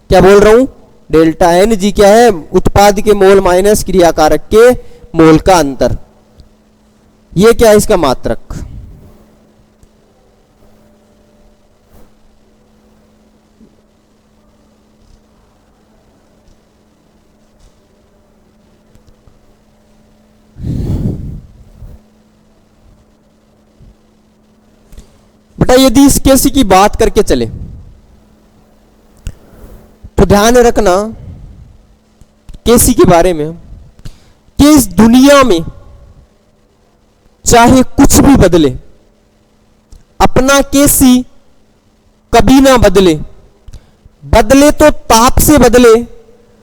क्या बोल रहा हूं, डेल्टा n g क्या है, उत्पाद के मोल माइनस क्रियाकारक के मोल का अंतर। ये क्या है, इसका मात्रक। बेटा यदि इस केसी की बात करके चले तो ध्यान रखना केसी के बारे में कि इस दुनिया में चाहे कुछ भी बदले, अपना केसी कभी ना बदले। बदले तो ताप से बदले,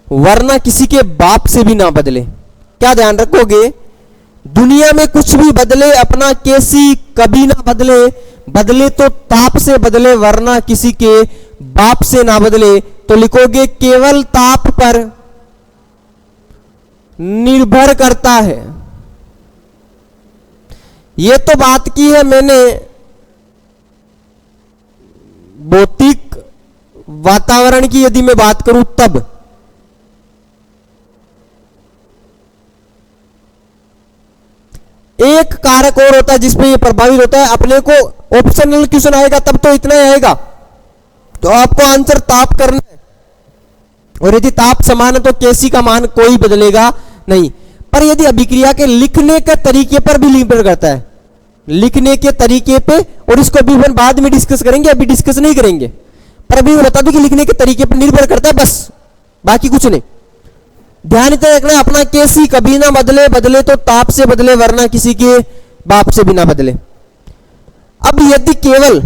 वरना किसी के बाप से भी ना बदले। क्या ध्यान रखोगे? दुनिया में कुछ भी बदले, अपना केसी कभी ना बदले। बदले तो ताप से बदले, वरना किसी के बाप से ना बदले। तो लिखोगे केवल ताप पर निर्भर करता है। यह तो बात की है मैंने भौतिक वातावरण की, यदि मैं बात करूं तब। एक कारक और होता है जिसमें यह प्रभावित होता है। अपने को ऑप्शनल क्वेश्चन आएगा तब तो इतना ही आएगा, तो आपको आंसर ताप करना है। और यदि ताप समान है तो केसी का मान कोई बदलेगा नहीं। पर यदि अभिक्रिया के लिखने के तरीके पर भी निर्भर करता है, लिखने के तरीके पे, और इसको भी हम बाद में डिस्कस करेंगे, अभी डिस्कस नहीं करेंगे। पर अभी बता दूं कि लिखने के तरीके पर निर्भर करता है, बस बाकी कुछ नहीं। ध्यान इतना रखना, अपना केसी कभी ना बदले। बदले तो ताप से बदले, वरना किसी के बाप से भी ना बदले। अब यदि केवल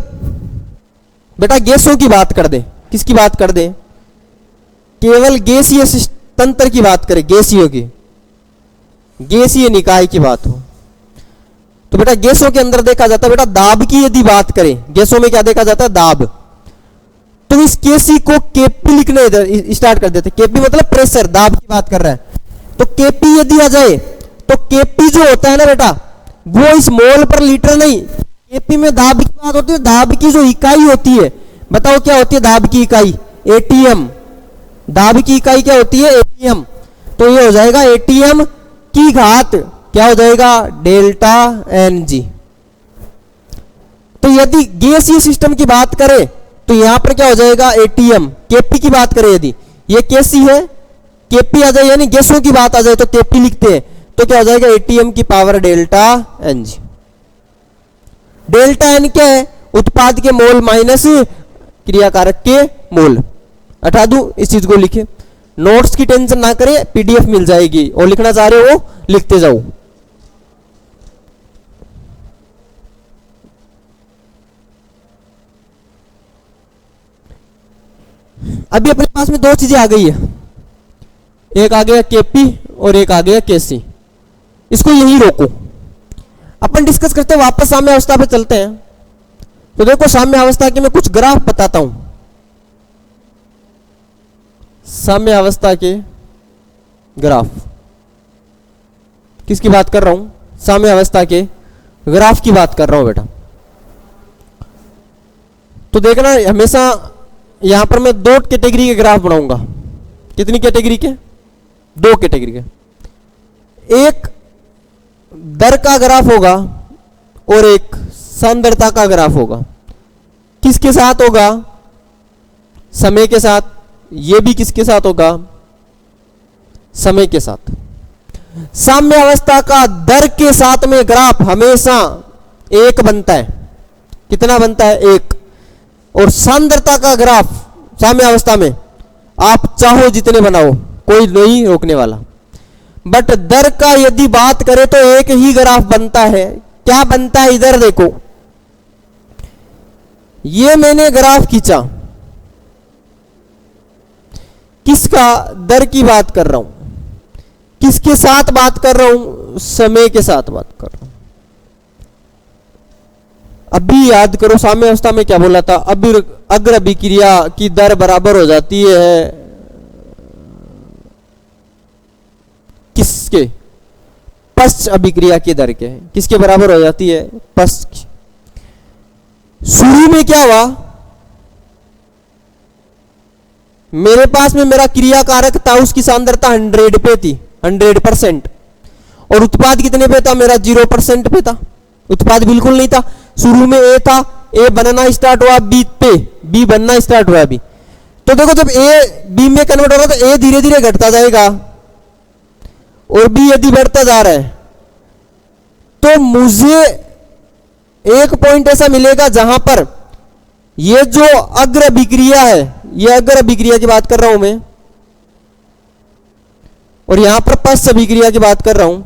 बेटा गैसों की बात कर दे, किसकी बात कर दे? केवल गैसीय तंत्र की बात करें, गैसीय की, गैसीय निकाय की बात हो, तो बेटा गैसों के अंदर देखा जाता है बेटा दाब की यदि बात करें, गैसों में क्या देखा जाता है? दाब। तो इस केसी को केपी लिखने इधर स्टार्ट कर देते। केपी मतलब प्रेशर, दाब की बात कर रहा है। तो केपी यदि आ जाए तो केपी जो होता है ना बेटा, वो इस मोल पर लीटर नहीं, केपी में दाब की बात होती है। दाब की जो इकाई होती है, बताओ क्या होती है दाब की इकाई? एटीएम। दाब की इकाई क्या होती है? एटीएम। तो ये हो जाएगा एटीएम की घात, क्या हो जाएगा? Delta n g. तो यदि गैसीय सिस्टम की बात करें तो यहां पर क्या हो जाएगा? एटीएम। केपी की बात करें यदि, ये केसी है, केपी आ जाए यानी गैसों की बात आ जाए तो केपी लिखते हैं, तो क्या हो जाएगा? एटीएम की power delta n g. Delta n क्या है? उत्पाद के मोल माइनस क्रियाकारक के मोल। हटा दूं इस चीज को, लिखे। नोट्स की टेंशन ना करें, पीडीएफ मिल जाएगी, और लिखना चाह रहे हो लिखते जाओ। अभी अपने पास में दो चीजें आ गई है, एक आ गया केपी और एक आ गया केसी। इसको यहीं रोको, अपन डिस्कस करते हैं, वापस साम्य अवस्था पे चलते हैं। तो देखो साम्य अवस्था के मैं कुछ ग्राफ बताता हूं। साम्य अवस्था के ग्राफ, किसकी बात कर रहा हूं? साम्य अवस्था के ग्राफ की बात कर रहा हूं बेटा। तो देखना हमेशा यहां पर मैं दो कैटेगरी के ग्राफ बनाऊंगा। कितनी कैटेगरी के? दो कैटेगरी के। एक दर का ग्राफ होगा और एक सांद्रता का ग्राफ होगा। किसके साथ होगा? समय के साथ। ये भी किसके साथ होगा? समय के साथ। साम्य अवस्था का दर के साथ में ग्राफ हमेशा एक बनता है। कितना बनता है? एक। और सांद्रता का ग्राफ साम्य अवस्था में आप चाहो जितने बनाओ, कोई नहीं रोकने वाला। बट दर का यदि बात करें तो एक ही ग्राफ बनता है। क्या बनता है? इधर देखो, ये मैंने ग्राफ खींचा, किसका? दर की बात कर रहा हूं। किसके साथ बात कर रहा हूं? समय के साथ बात कर रहा हूं। अभी याद करो साम्य अवस्था में क्या बोला था? अग्र अभिक्रिया की दर बराबर हो जाती है किसके? पश्च अभिक्रिया की दर के। किसके बराबर हो जाती है? पश्च। शुरू में क्या हुआ? मेरे पास में मेरा क्रिया कारक था, उसकी सांद्रता 100 पे थी, 100%। और उत्पाद कितने पे था? मेरा 0% पे था। उत्पाद बिल्कुल नहीं था। शुरू में ए था, ए बनना स्टार्ट हुआ बी पे, बी बनना स्टार्ट हुआ बी। तो देखो जब ए बी में कन्वर्ट होगा तो ए धीरे धीरे घटता जाएगा और बी यदि बढ़ता जा रहा है तो मुझे एक पॉइंट ऐसा मिलेगा जहां पर ये जो अग्र अभिक्रिया है, ये अग्र अभिक्रिया की बात कर रहा हूं मैं, और यहां पर पश्च अभिक्रिया की बात कर रहा हूं,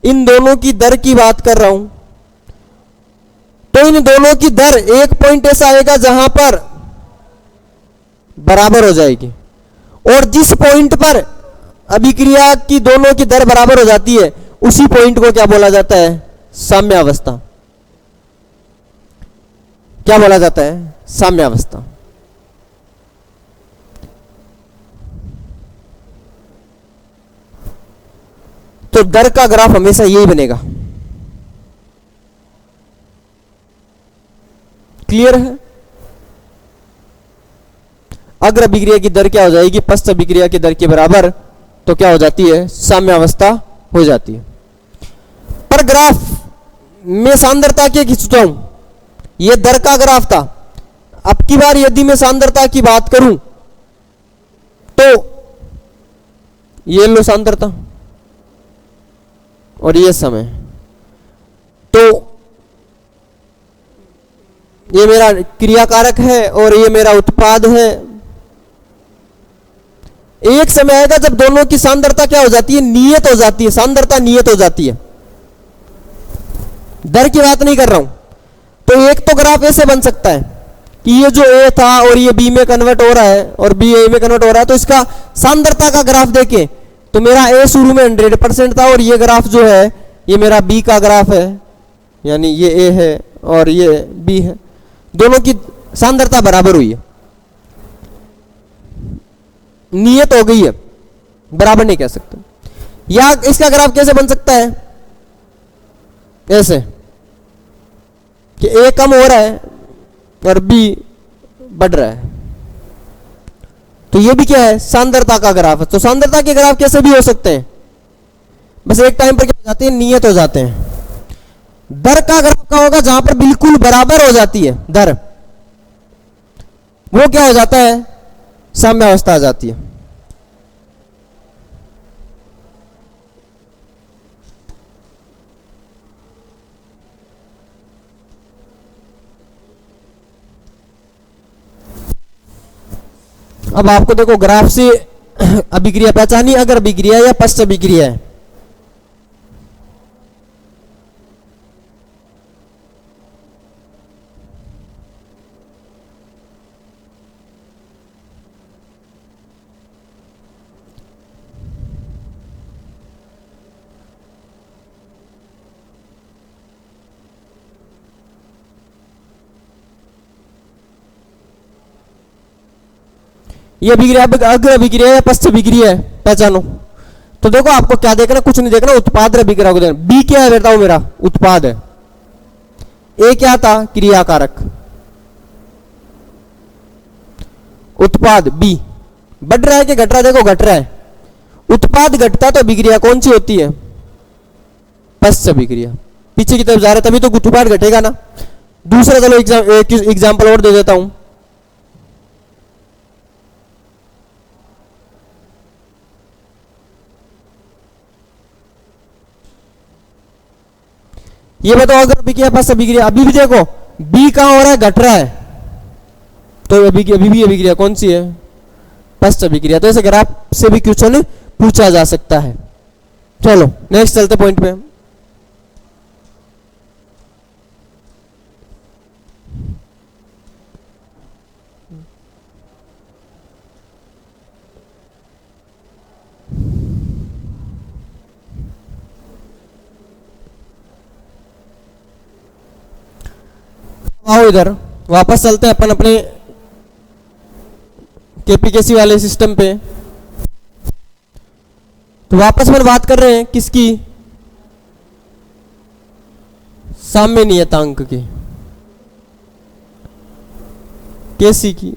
इन दोनों की दर की बात कर रहा हूं, तो इन दोनों की दर एक पॉइंट ऐसा आएगा जहां पर बराबर हो जाएगी, और जिस पॉइंट पर अभिक्रिया की दोनों की दर बराबर हो जाती है उसी पॉइंट को क्या बोला जाता है? साम्यावस्था। क्या बोला जाता है? साम्यावस्था। तो दर का ग्राफ हमेशा यही बनेगा। क्लियर है? अग्र अभिक्रिया की दर क्या हो जाएगी? पश्च अभिक्रिया की दर के बराबर, तो क्या हो जाती है? साम्यावस्था हो जाती है। पर ग्राफ में सांद्रता क्या खींचता हूं, यह दर का ग्राफ था। अब की बार यदि मैं सांद्रता की बात करूं तो ये लो सांद्रता और ये समय, तो ये मेरा क्रियाकारक है और ये मेरा उत्पाद है। एक समय आएगा जब दोनों की सांद्रता क्या हो जाती है? नियत हो जाती है, सांद्रता नियत हो जाती है। दर की बात नहीं कर रहा हूं। तो एक तो ग्राफ ऐसे बन सकता है कि ये जो ए था और ये बी में कन्वर्ट हो रहा है और बी ए में कन्वर्ट हो रहा है, तो इसका सांद्रता का ग्राफ देखें तो मेरा ए शुरू में 100% था और ये ग्राफ जो है ये मेरा बी का ग्राफ है, यानी ये ए है और ये बी है, दोनों की सांद्रता बराबर हुई है, नियत हो गई है, बराबर नहीं कह सकते। या इसका ग्राफ कैसे बन सकता है? ऐसे कि ए कम हो रहा है और बी बढ़ रहा है, तो ये भी क्या है? सांद्रता का ग्राफ है। तो सांद्रता के ग्राफ कैसे भी हो सकते हैं, बस एक टाइम पर क्या हो जाते हैं? नियत हो जाते हैं। दर का ग्राफ का होगा जहां पर बिल्कुल बराबर हो जाती है दर, वो क्या हो जाता है? साम्यावस्था आ जाती है। अब आपको देखो ग्राफ से अभिक्रिया पहचानी, अगर अभिक्रिया या पश्च अभिक्रिया है। ये अभिक्रिया अग्र अभिक्रिया या पश्च अभिक्रिया है, पहचानो। तो देखो आपको क्या देखना, कुछ नहीं देखना, उत्पाद अभिक्रिया को देखना। बी क्या है बताओ? मेरा उत्पाद है। ए क्या था? क्रियाकारक। उत्पाद बी बढ़ रहा है कि घट रहा है? देखो घट रहा है। उत्पाद घटता तो अभिक्रिया कौन सी होती है? पश्च अभिक्रिया। पीछे की तरफ जा रहा है तभी तो उत्पाद घटेगा ना। दूसरा चलो एग्जाम्पल और दे देता हूं। ये बताओ अगर अभिक्रिया पश्च अभिक्रिया, अभी भी देखो बी कहां हो रहा है? घट रहा है, तो अभी भी अभिक्रिया कौन सी है? पश्च अभिक्रिया। तो ऐसे ग्राफ से भी क्वेश्चन पूछा जा सकता है। चलो नेक्स्ट चलते पॉइंट पे। आओ इधर वापस चलते हैं अपन अपने केपीकेसी वाले सिस्टम पे। तो वापस में बात कर रहे हैं किसकी? साम्य नियतांक की, केसी की,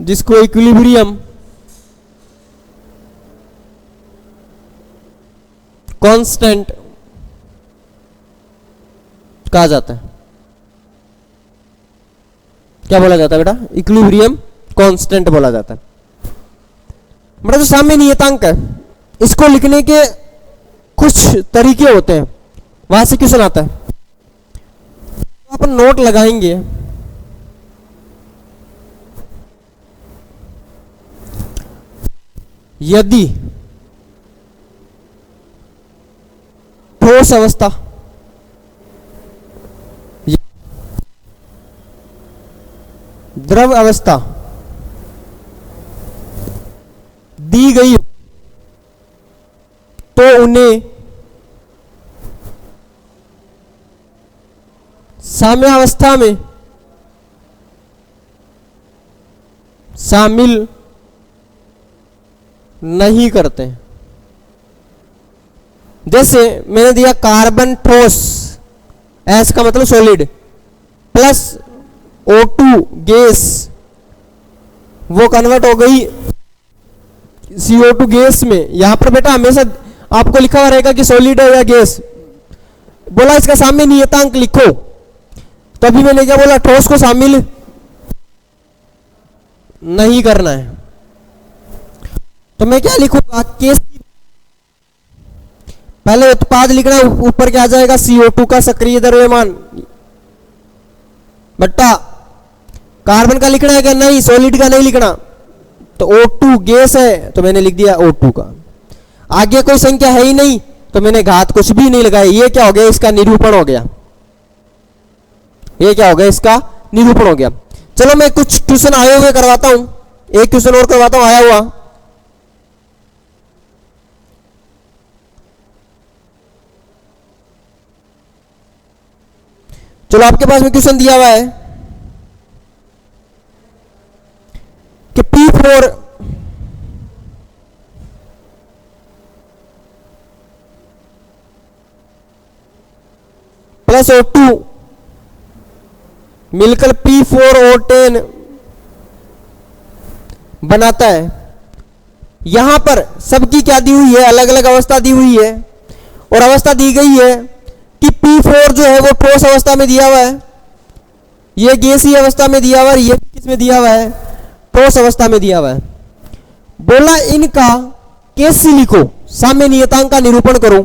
जिसको इक्विलिब्रियम कांस्टेंट कहा जाता है। क्या बोला जाता है बेटा? इक्विलिब्रियम कांस्टेंट बोला जाता है। बेटा जो साम्य नियतांक है, इसको लिखने के कुछ तरीके होते हैं, वहां से क्वेश्चन आता है। अपन नोट लगाएंगे। यदि ठोस अवस्था द्रव अवस्था दी गई तो उन्हें साम्यावस्था में शामिल नहीं करते। जैसे मैंने दिया कार्बन ठोस, एस का मतलब सॉलिड, प्लस O2 गैस, वो कन्वर्ट हो गई CO2 गैस में। यहां पर बेटा हमेशा आपको लिखा हुआ रहेगा कि सॉलिड है या गैस। बोला इसका साम्य नियतांक लिखो, तो अभी मैंने क्या बोला, ठोस को शामिल नहीं करना है। तो मैं क्या लिखूंगा, Kc, पहले उत्पाद लिखना, ऊपर क्या आ जाएगा, CO2 का सक्रिय द्रव्यमान बट्टा कार्बन का लिखना है क्या, नहीं, सॉलिड का नहीं लिखना, तो O2 गैस है तो मैंने लिख दिया O2 का। आगे कोई संख्या है ही नहीं तो मैंने घात कुछ भी नहीं लगाया। ये क्या हो गया, इसका निरूपण हो गया। ये क्या हो गया, इसका निरूपण हो गया। चलो मैं कुछ ट्यूशन आए हुए करवाता हूं, एक ट्यूशन और करवाता हूं आया हुआ। चलो आपके पास में क्वेश्चन दिया हुआ है कि P4 प्लस O2 मिलकर P4O10 बनाता है। यहां पर सबकी क्या दी हुई है, अलग अलग अवस्था दी हुई है, और अवस्था दी गई है कि P4 जो है वो ठोस अवस्था में दिया हुआ है, ये गैसीय अवस्था में दिया हुआ है, ये किस में दिया हुआ है, ठोस अवस्था में दिया हुआ है। बोला इनका Kc लिखो, साम्य नियतांक का निरूपण करो।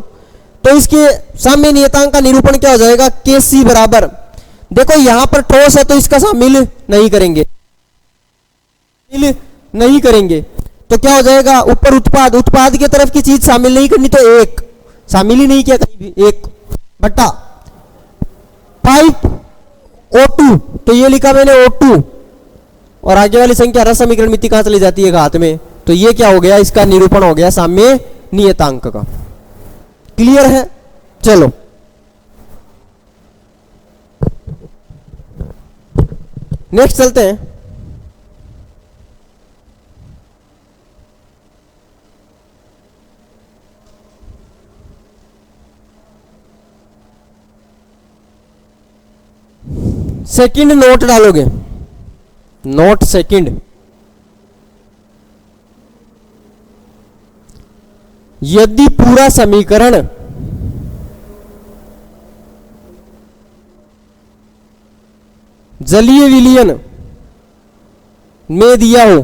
तो इसके साम्य नियतांक का निरूपण क्या हो जाएगा, Kc बराबर, देखो यहां पर ठोस है तो इसका शामिल नहीं करेंगे, नहीं करेंगे तो क्या हो जाएगा, ऊपर उत्पाद, उत्पाद की तरफ की चीज शामिल नहीं करनी, तो एक शामिल ही नहीं किया कहीं भी, एक बट्टा 5O2, तो ये लिखा मैंने O2, और आगे वाली संख्या रस समीकरण मिति कहां चली जाती है, घात में, तो ये क्या हो गया, इसका निरूपण हो गया साम्य नियतांक का। क्लियर है? चलो नेक्स्ट चलते हैं। सेकंड नोट डालोगे, नोट सेकंड, यदि पूरा समीकरण जलीय विलयन में दिया हो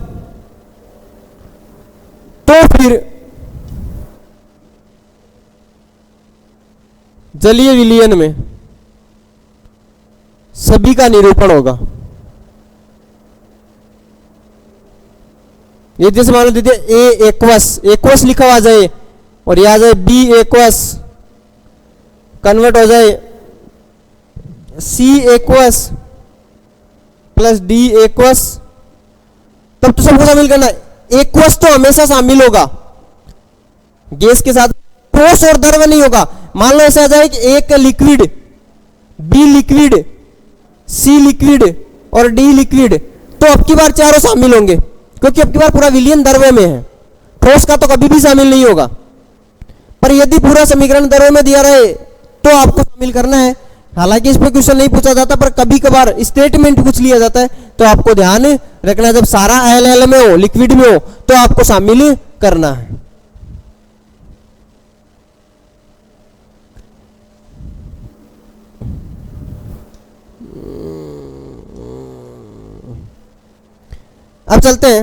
तो फिर जलीय विलयन में सभी का निरूपण होगा। ये जैसे मान लो दीजिए ए एक्वस लिखा हुआ आ जाए और यह आ जाए बी एक्वस, कन्वर्ट हो जाए सी एक्वस प्लस डी एक्वस, तब तो सबको शामिल करना है। एक्वस तो हमेशा शामिल होगा गैस के साथ, ठोस और द्रव नहीं होगा। मान लो ऐसा आ जाए कि एक लिक्विड, बी लिक्विड, सी लिक्विड और डी लिक्विड, तो अब की बार चारों शामिल होंगे क्योंकि अब की बार पूरा विलयन द्रव्य में है, ठोस का तो कभी भी शामिल नहीं होगा। पर यदि पूरा समीकरण द्रव्य में दिया रहे तो आपको शामिल करना है। हालांकि इस पर क्वेश्चन नहीं पूछा जाता, पर कभी कभार स्टेटमेंट पूछ लिया जाता है, तो आपको ध्यान रखना, जब सारा एल में हो, लिक्विड में हो, तो आपको शामिल करना है। अब चलते हैं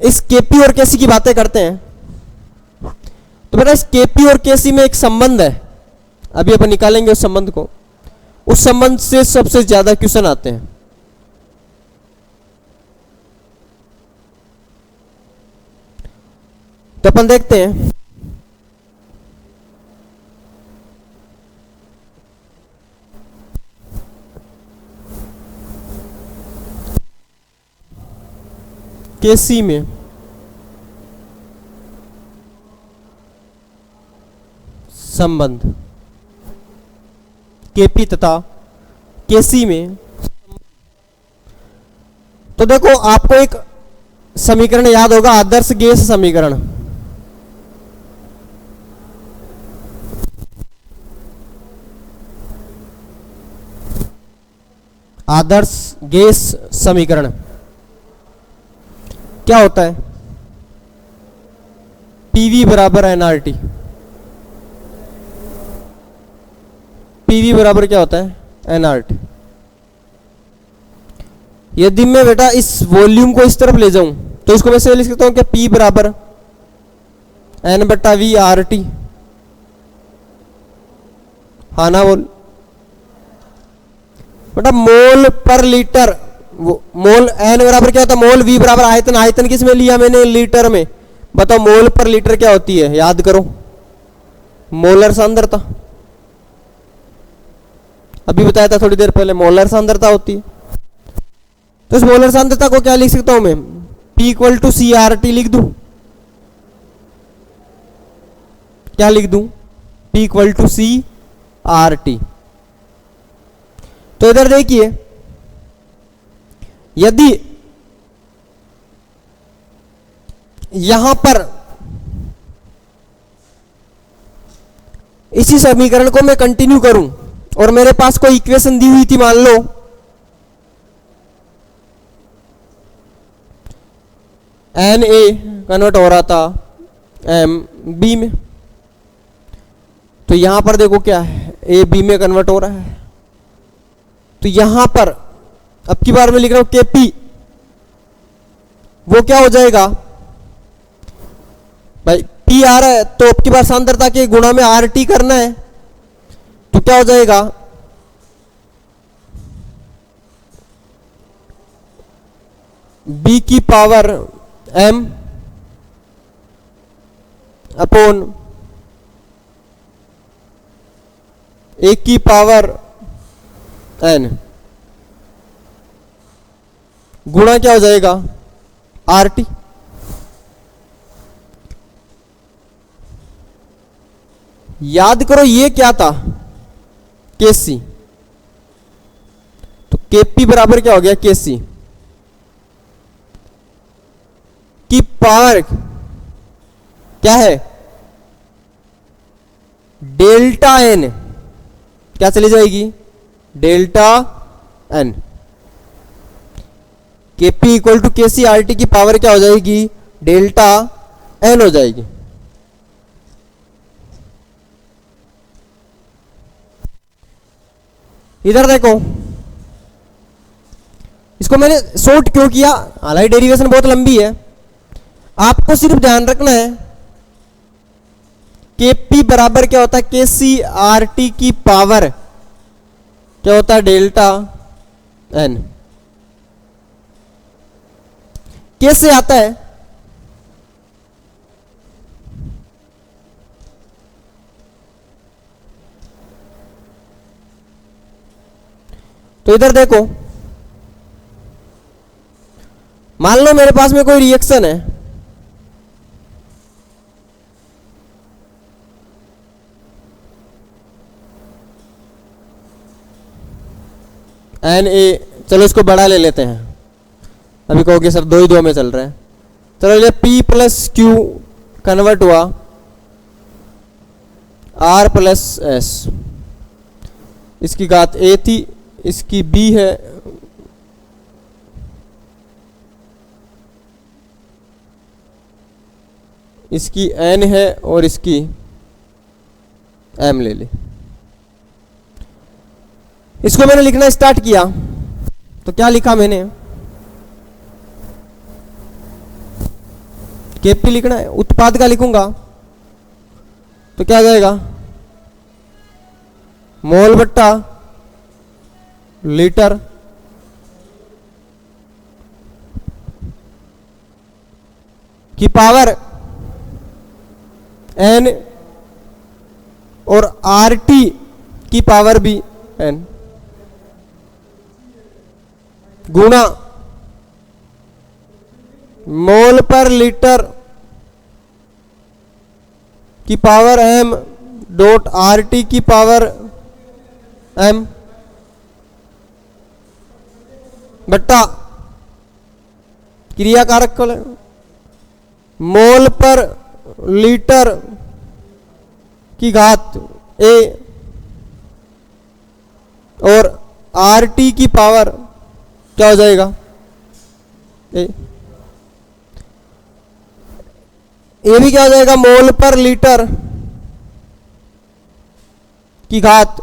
इस केपी और केसी की बातें करते हैं। तो बेटा इस केपी और केसी में एक संबंध है, अभी अपन निकालेंगे उस संबंध को। उस संबंध से सबसे ज्यादा क्वेश्चन आते हैं। तो अपन देखते हैं केसी में संबंध, केपी तथा केसी में। तो देखो आपको एक समीकरण याद होगा, आदर्श गैस समीकरण। आदर्श गैस समीकरण क्या होता है? पीवी बराबर एनआरटी। पीवी बराबर क्या होता है? एनआरटी। यदि मैं बेटा इस वॉल्यूम को इस तरफ ले जाऊं तो इसको मैं से लिख सकता हूं क्या? पी बराबर एन बट्टा वी आर टी। हाँ ना बोल बेटा, मोल पर लीटर। मोल एन बराबर क्या होता है? मोल, वी बराबर आयतन। आयतन किस में लिया मैंने? लीटर में। बताओ मोल पर लीटर क्या होती है? याद करो, मोलर सांद्रता। अभी बताया था थोड़ी देर पहले, मोलर सांद्रता होती है। तो इस मोलर सांद्रता को क्या लिख सकता हूं मैं? P equal to C R T लिख दूं। क्या लिख दूं? P equal to C R T. तो इधर देखिए, यदि यहां पर इसी समीकरण को मैं कंटिन्यू करूं और मेरे पास कोई इक्वेशन दी हुई थी, मान लो एन ए कन्वर्ट हो रहा था एम बी में, तो यहां पर देखो क्या है? ए बी में कन्वर्ट हो रहा है। तो यहां पर अब की बार मैं लिख रहा हूं के पी, वो क्या हो जाएगा भाई? पी आ रहा है तो अब की बार सांद्रता के गुणा में आर टी करना है, तो क्या हो जाएगा? बी की पावर एम अपॉन ए की पावर एन, गुणा क्या हो जाएगा? R T. याद करो ये क्या था? केसी। तो केपी बराबर क्या हो गया? केसी की पावर क्या है? Delta n. क्या चली जाएगी? Delta n. KP equal to KC R T की पावर क्या हो जाएगी? डेल्टा एन हो जाएगी। इधर देखो, इसको मैंने शॉर्ट क्यों किया? हालांकि डेरिवेशन बहुत लंबी है, आपको सिर्फ ध्यान रखना है केपी बराबर क्या होता है? केसी आर टी की पावर क्या होता है? Delta n. कैसे आता है? तो इधर देखो, मान लो मेरे पास में कोई रिएक्शन है, एन ए, चलो इसको बड़ा ले लेते हैं। अभी कहोगे सर दो ही दो में चल रहा है, चलो ये P प्लस क्यू कन्वर्ट हुआ R प्लस एस। इसकी घात A थी, इसकी B है, इसकी N है और इसकी M ले ली। इसको मैंने लिखना स्टार्ट किया तो क्या लिखा मैंने? केपी लिखना है, उत्पाद का लिखूंगा तो क्या आ जाएगा? मोल बट्टा लीटर की पावर n और RT की पावर भी n गुणा मोल पर लीटर की पावर m डॉट RT की पावर m बट्टा क्रिया कारक को मोल पर लीटर की घात a और RT की पावर क्या हो जाएगा a। ये भी क्या हो जाएगा मोल पर लीटर की घात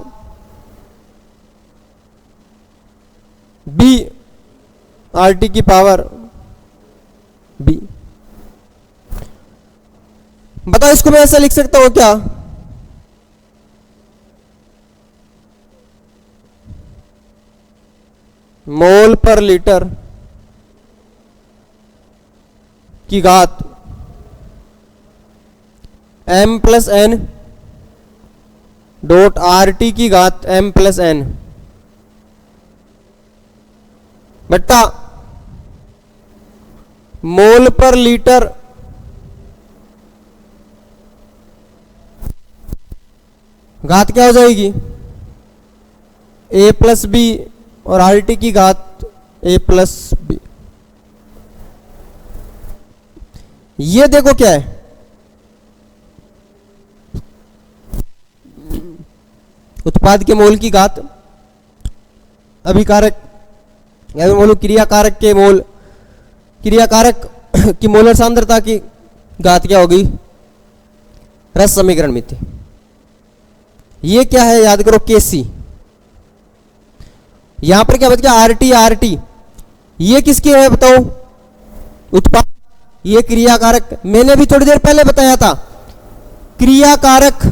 b RT की पावर b। बताओ इसको मैं ऐसा लिख सकता हूं क्या, मोल पर लीटर की घात m plus n dot RT की घात m प्लस n बट्टा मोल पर लीटर घात क्या हो जाएगी a प्लस बी और RT की घात a प्लस बी। ये देखो क्या है, उत्पाद के मोल की घात अभिकारक या मैं बोलूं क्रियाकारक के मोल, क्रियाकारक की मोलर सांद्रता की घात क्या होगी रस समीकरण में थी। ये क्या है याद करो Kc। यहां पर क्या बच गया RT RT, ये किसके है बताओ उत्पाद, ये क्रियाकारक। मैंने भी थोड़ी देर पहले बताया था क्रियाकारक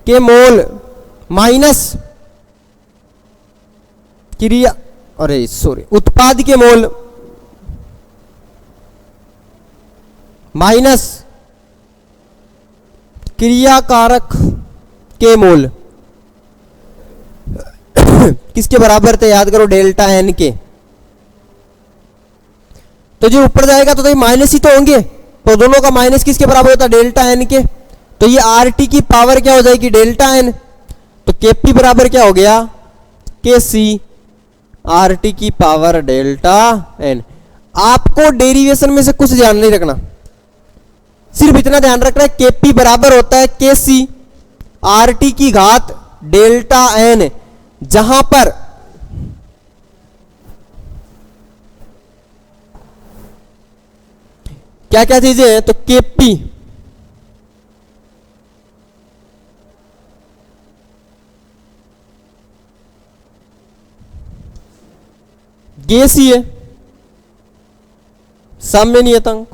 के मोल माइनस क्रिया, अरे सॉरी उत्पाद के मोल माइनस क्रियाकारक के मोल किसके बराबर थे याद करो डेल्टा एन के। तो जो ऊपर जाएगा तो माइनस ही तो होंगे, तो दोनों का माइनस किसके बराबर होता है डेल्टा एन के। तो ये RT की पावर क्या हो जाएगी डेल्टा एन, तो Kp बराबर क्या हो गया Kc RT की पावर डेल्टा एन। आपको डेरिवेशन में से कुछ ध्यान नहीं रखना, सिर्फ इतना ध्यान रखना है Kp बराबर होता है Kc RT की घात डेल्टा एन, जहां पर क्या क्या चीजें हैं, तो Kp गैसीय साम्य नियतांक,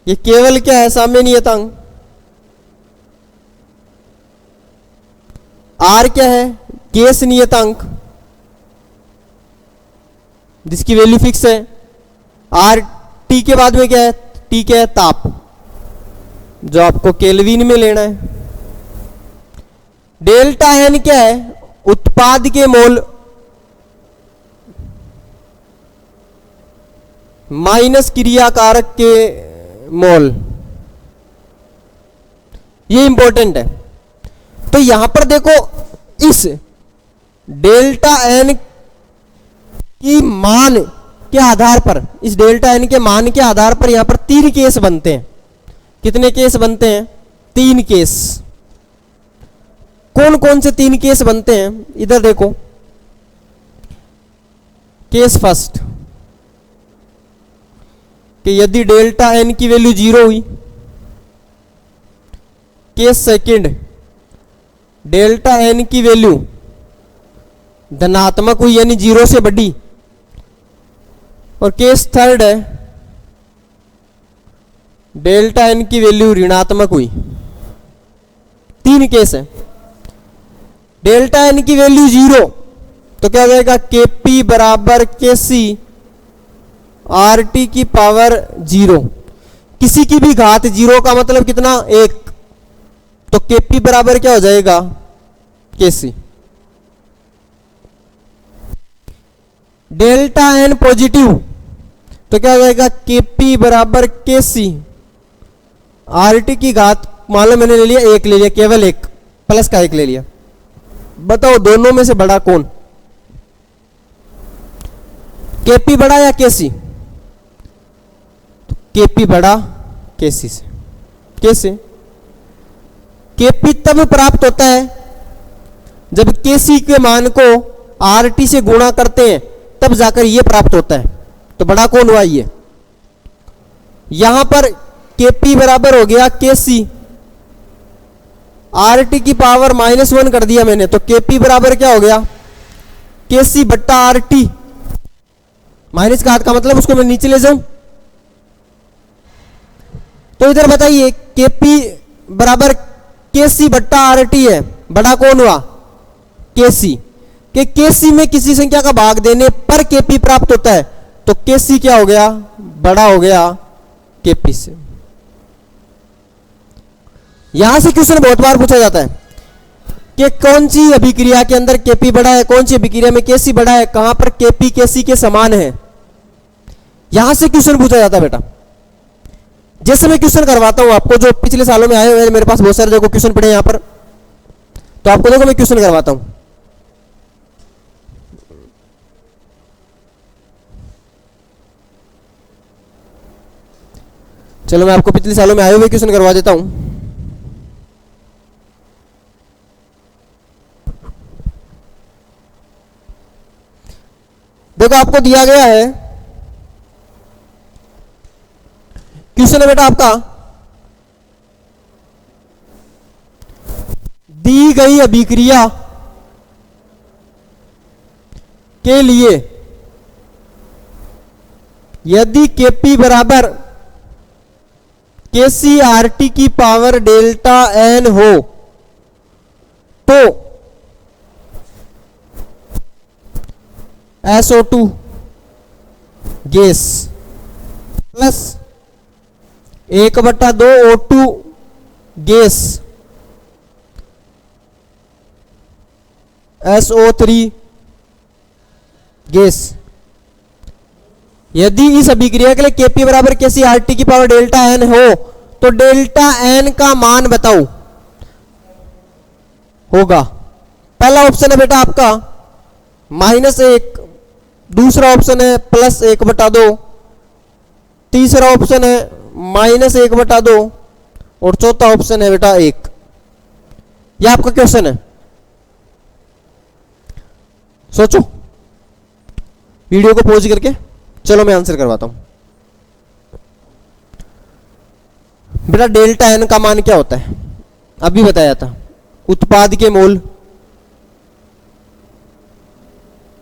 ये केवल क्या है साम्य नियतांक। R क्या है गैस नियतांक जिसकी वैल्यू फिक्स है। R T के बाद में क्या है T क्या है ताप, जो आपको केल्विन में लेना है। डेल्टा एन क्या है उत्पाद के मोल माइनस क्रियाकारक के मोल, ये इंपॉर्टेंट है। तो यहां पर देखो इस डेल्टा एन की मान के आधार पर, इस डेल्टा एन के मान के आधार पर यहां पर 3 केस बनते हैं। कितने केस बनते हैं 3 केस। कौन कौन से 3 केस बनते हैं इधर देखो। केस फर्स्ट कि यदि डेल्टा एन की वैल्यू 0 हुई। केस सेकंड डेल्टा एन की वैल्यू धनात्मक हुई यानी 0 से बड़ी। और केस थर्ड है डेल्टा एन की वैल्यू ऋणात्मक हुई तीन केस है। डेल्टा एन की वैल्यू 0 तो क्या हो जाएगा, के पी बराबर के सी आर टी की पावर 0। किसी की भी घात 0 का मतलब कितना, 1, तो के पी बराबर क्या हो जाएगा, के सी। डेल्टा एन पॉजिटिव तो क्या हो जाएगा, के पी बराबर के सी आर टी की घात, मान लो मैंने ले लिया 1, ले लिया, केवल 1, प्लस का 1 ले लिया। बताओ दोनों में से बड़ा कौन, के पी बड़ा या के सी? के पी बड़ा के सी से। कैसे? के पी तब प्राप्त होता है जब के सी के मान को आर टी से गुणा करते हैं, तब जाकर ये प्राप्त होता है। तो बड़ा कौन हुआ ये? यहां पर के पी बराबर हो गया के सी, आर टी की पावर -1 कर दिया मैंने, तो के पी बराबर क्या हो गया, के सी बट्टा आर टी। माइनस का हाथ का मतलब उसको मैं नीचे ले जाऊं, तो इधर बताइए के पी बराबर के सी बट्टा आर टी है, बड़ा कौन हुआ, के सी। के सी में किसी संख्या का भाग देने पर के पी प्राप्त होता है, तो के सी क्या हो गया, बड़ा हो गया के पी से। यहां से क्वेश्चन बहुत बार पूछा जाता है कि कौन सी अभिक्रिया के अंदर के पी बड़ा है, कौन सी अभिक्रिया में के सी बड़ा है, कहां पर के पी के सी के समान है। यहां से क्वेश्चन पूछा जाता है बेटा। जैसे मैं क्वेश्चन करवाता हूं आपको, जो पिछले सालों में आए हुए, मेरे पास बहुत सारे देखो क्वेश्चन पड़े यहां पर, तो आपको देखो मैं क्वेश्चन करवाता हूं। चलो मैं आपको पिछले सालों में आए हुए क्वेश्चन करवा देता हूं। देखो आपको दिया गया है क्वेश्चन है बेटा आपका, दी गई अभिक्रिया के लिए यदि Kp बराबर के सी आर टी की पावर डेल्टा एन हो तो SO2 gas plus 1/2 O2 gas SO3 gas, यदि इस अभिक्रिया के लिए Kp बराबर के सी आर टी की पावर डेल्टा एन हो तो डेल्टा एन का मान बताओ होगा। पहला ऑप्शन है बेटा आपका -1, दूसरा ऑप्शन है +1/2, तीसरा ऑप्शन है -1/2 और चौथा ऑप्शन है बेटा 1। यह आपका क्वेश्चन है, सोचो वीडियो को पॉज करके। चलो मैं आंसर करवाता हूं बेटा। डेल्टा एन का मान क्या होता है, अभी बताया था, उत्पाद के मोल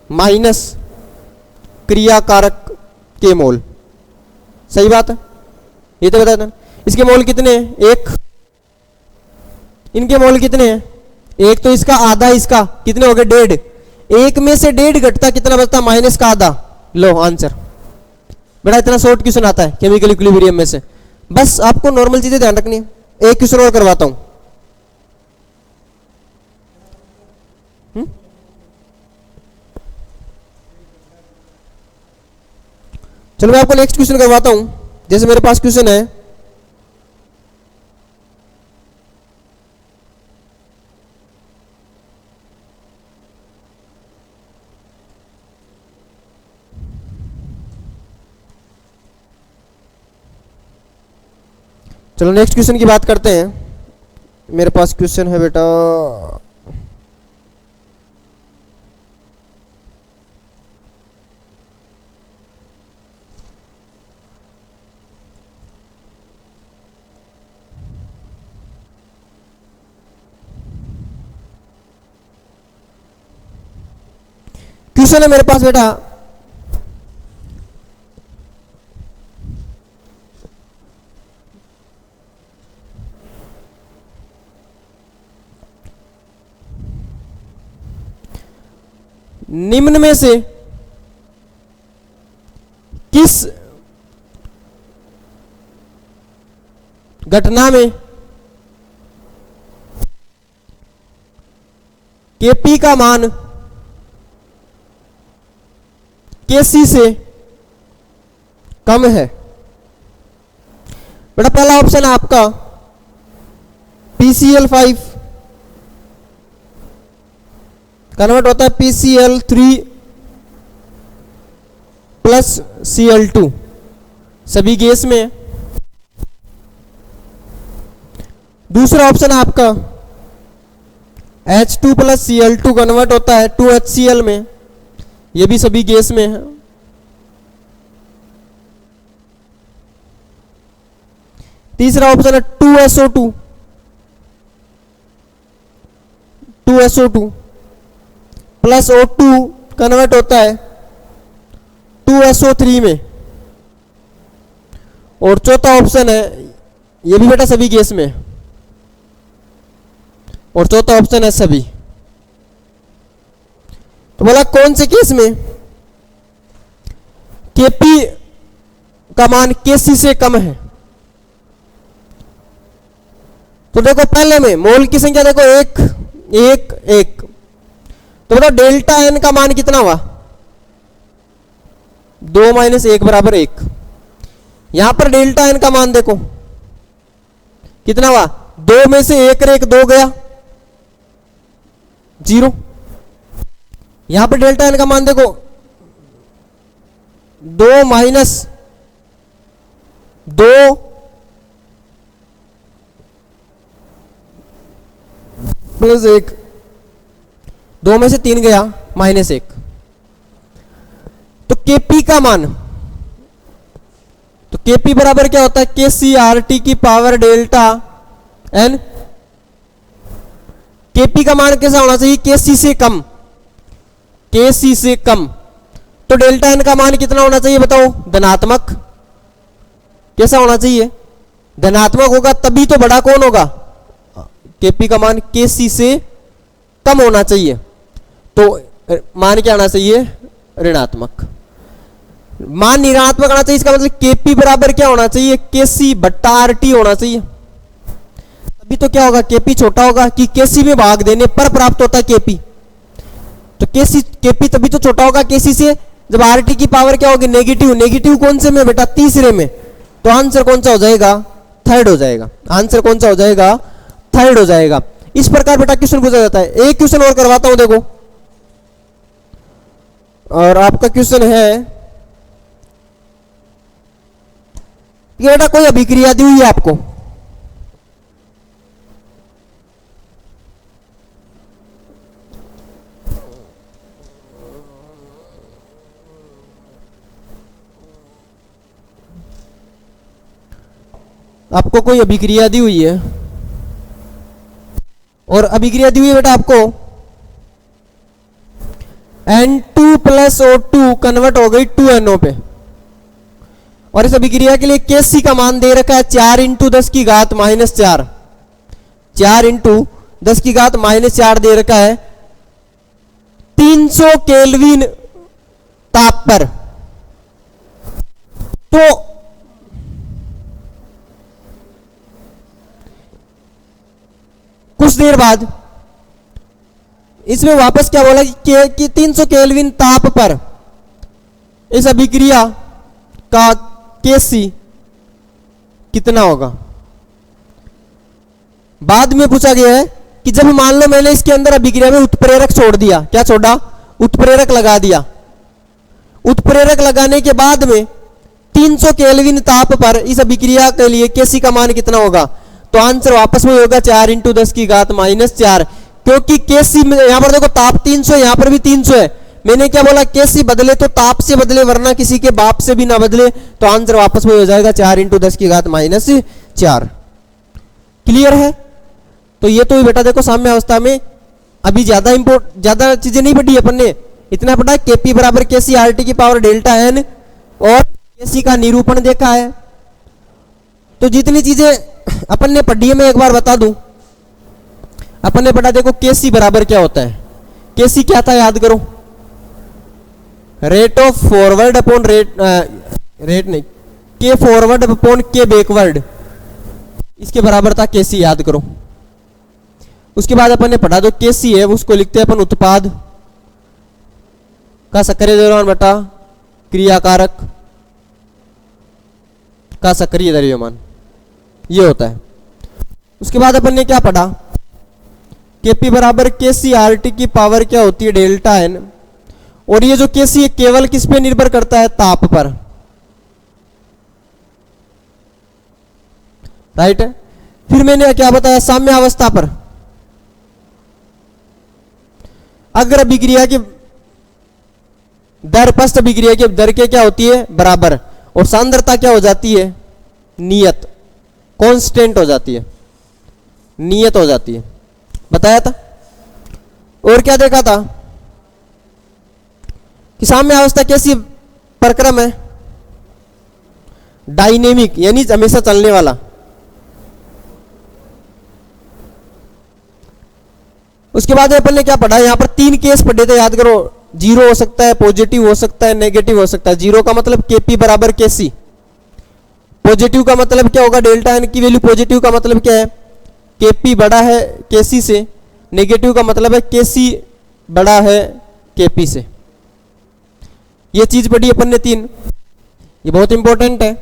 माइनस क्रियाकारक के मोल। सही बात है, ये तो बताया था। इसके मोल कितने हैं, 1। इनके मोल कितने हैं, 1, तो इसका आधा, इसका कितने हो गए, 1.5। 1 में से 1.5 घटता कितना बचता, माइनस का आधा। लो आंसर बेटा। इतना शॉर्ट क्वेश्चन आता है केमिकल इक्विलिब्रियम में से, बस आपको नॉर्मल चीजें ध्यान रखनी है। एक क्वेश्चन और करवाता हूं। चलो मैं आपको नेक्स्ट क्वेश्चन करवाता हूं। जैसे मेरे पास क्वेश्चन है, चलो नेक्स्ट क्वेश्चन की बात करते हैं। मेरे पास क्वेश्चन है बेटा, क्वेश्चन है मेरे पास बेटा, निम्न में से किस घटना में Kp का मान Kc से कम है? बेटा पहला ऑप्शन है आपका PCl5 कन्वर्ट होता है PCl3 प्लस Cl2, सभी गैस में है। दूसरा ऑप्शन है आपका H2 प्लस Cl2 कन्वर्ट होता है 2HCl में, ये भी सभी गैस में है। तीसरा ऑप्शन है 2SO2 प्लस O2 कन्वर्ट होता है 2SO3 में। और चौथा ऑप्शन है, ये भी बेटा सभी गैस में, और चौथा ऑप्शन है सभी। तो बोला कौन से केस में Kp का मान Kc से कम है? तो देखो पहले में मोल की संख्या देखो 1 1 1, तो बताओ डेल्टा एन का मान कितना हुआ? 2 माइनस 1 बराबर 1। यहां पर डेल्टा एन का मान देखो कितना हुआ? 2 में से 1 रे 1 2 गया 0। यहां पर डेल्टा एन का मान देखो 2 माइनस 2 प्लस 1, 2 में से 3 गया माइनस 1। तो Kp का मान, तो Kp बराबर क्या होता है? KCRT की पावर डेल्टा एन। Kp का मान कैसा होना चाहिए? Kc से कम, Kc से कम। तो डेल्टा एन का मान कितना होना चाहिए बताओ? धनात्मक। कैसा होना चाहिए? धनात्मक होगा तभी तो बड़ा कौन होगा? Kp का मान Kc से कम होना चाहिए, तो मान क्या आना चाहिए? ऋणात्मक। मान ऋणात्मक आना चाहिए, इसका मतलब Kp बराबर क्या होना चाहिए? Kc बट्टा RT होना चाहिए। तभी तो क्या होगा? Kp छोटा होगा कि Kc में भाग देने पर प्राप्त होता है Kp। तो Kp तभी तो छोटा होगा Kc से जब RT की पावर क्या होगी? नेगेटिव। नेगेटिव कौन से में बेटा? तीसरे में। तो आंसर कौन सा हो जाएगा? थर्ड हो जाएगा। आंसर कौन सा हो जाएगा? थर्ड हो जाएगा। इस प्रकार बेटा क्वेश्चन पूछा जाता है। एक क्वेश्चन और करवाता हूं देखो, और आपका क्वेश्चन है कि बेटा कोई अभिक्रिया दी हुई है आपको, आपको कोई अभिक्रिया दी हुई है, और अभिक्रिया दी हुई है बेटा आपको N2 प्लस O2 कन्वर्ट हो गई 2NO पे, और इस अभिक्रिया के लिए Kc का मान दे रखा है 4 इंटू 10 की घात माइनस 4, 4 इंटू 10 की घात माइनस 4 दे रखा है 300 केल्विन ताप पर। तो कुछ देर बाद इसमें वापस क्या बोला कि 300 केल्विन ताप पर इस अभिक्रिया का Kc कितना होगा। बाद में पूछा गया है कि जब मान लो मैंने इसके अंदर अभिक्रिया में उत्प्रेरक छोड़ दिया, क्या छोड़ा? उत्प्रेरक लगा दिया। उत्प्रेरक लगाने के बाद में 300 केल्विन ताप पर इस अभिक्रिया के लिए Kc का मान कितना होगा? तो आंसर वापस में होगा 4 इंटू 10 की घात माइनस 4, क्योंकि Kc में यहां पर देखो ताप 300 है, यहां पर भी 300 है। मैंने क्या बोला? Kc बदले तो ताप से बदले, वरना किसी के बाप से भी ना बदले। तो आंसर वापस में हो जाएगा 4 इंटू 10 की घात माइनस 4। क्लियर है? तो ये तो बेटा देखो साम्य अवस्था में अभी ज्यादा चीजें नहीं पढ़ी अपन ने, इतना पढ़ा Kp बराबर KCRT की पावर डेल्टा एन और Kc का निरूपण देखा है। तो जितनी चीजें अपन ने पढ़ी है मैं एक बार बता दूं। अपन ने पढ़ा देखो Kc बराबर क्या होता है? Kc क्या था याद करो? Rate of forward upon rate नहीं, के फॉरवर्ड अपॉन के बैकवर्ड, इसके बराबर था केसी, याद करो। उसके बाद अपन ने पढ़ा जो केसी है उसको लिखते हैं अपन उत्पाद का सक्रिय द्रव्यमान बटा क्रियाकारक का सक्रिय द्रव्यमान, ये होता है। उसके बाद अपन ने क्या पढ़ा, केपी बराबर केसी आर टी की पावर क्या होती है, डेल्टा एन। और ये जो केसी है केवल किस पे निर्भर करता है, ताप पर, राइट है। फिर मैंने क्या बताया, साम्य अवस्था पर अग्र अभिक्रिया की दर पश्च अभिक्रिया की दर के क्या होती है, बराबर, और सांद्रता क्या हो जाती है, नियत, कांस्टेंट हो जाती है, नियत हो जाती है, बताया था। और क्या देखा था कि साम्य अवस्था कैसी प्रक्रम है, डायनेमिक, यानी हमेशा चलने वाला। उसके बाद अपन ने क्या पढ़ा, यहां पर 3 केस पढ़े थे, याद करो। जीरो हो सकता है, पॉजिटिव हो सकता है, नेगेटिव हो सकता है। जीरो का मतलब केपी बराबर केसी, पॉजिटिव का मतलब क्या होगा, डेल्टा एन की वैल्यू पॉजिटिव का मतलब क्या है, केपी बड़ा है केसी से, नेगेटिव का मतलब है केसी बड़ा है केपी से। ये चीज पढ़ी अपन ने 3, ये बहुत इंपॉर्टेंट है।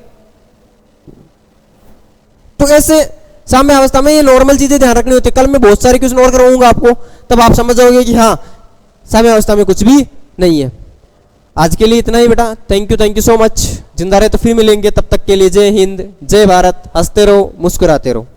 तो ऐसे साम्य अवस्था में ये नॉर्मल चीजें ध्यान रखनी होती है। कल मैं बहुत सारे क्वेश्चन और करवाऊंगा आपको, तब आप समझ जाओगे कि हाँ साम्य अवस्था में कुछ भी नहीं है। आज के लिए इतना ही बेटा, थैंक यू सो मच। जिंदा रहे तो फिर मिलेंगे, तब तक के लिए जय हिंद, जय भारत। हंसते रहो, मुस्कुराते रहो।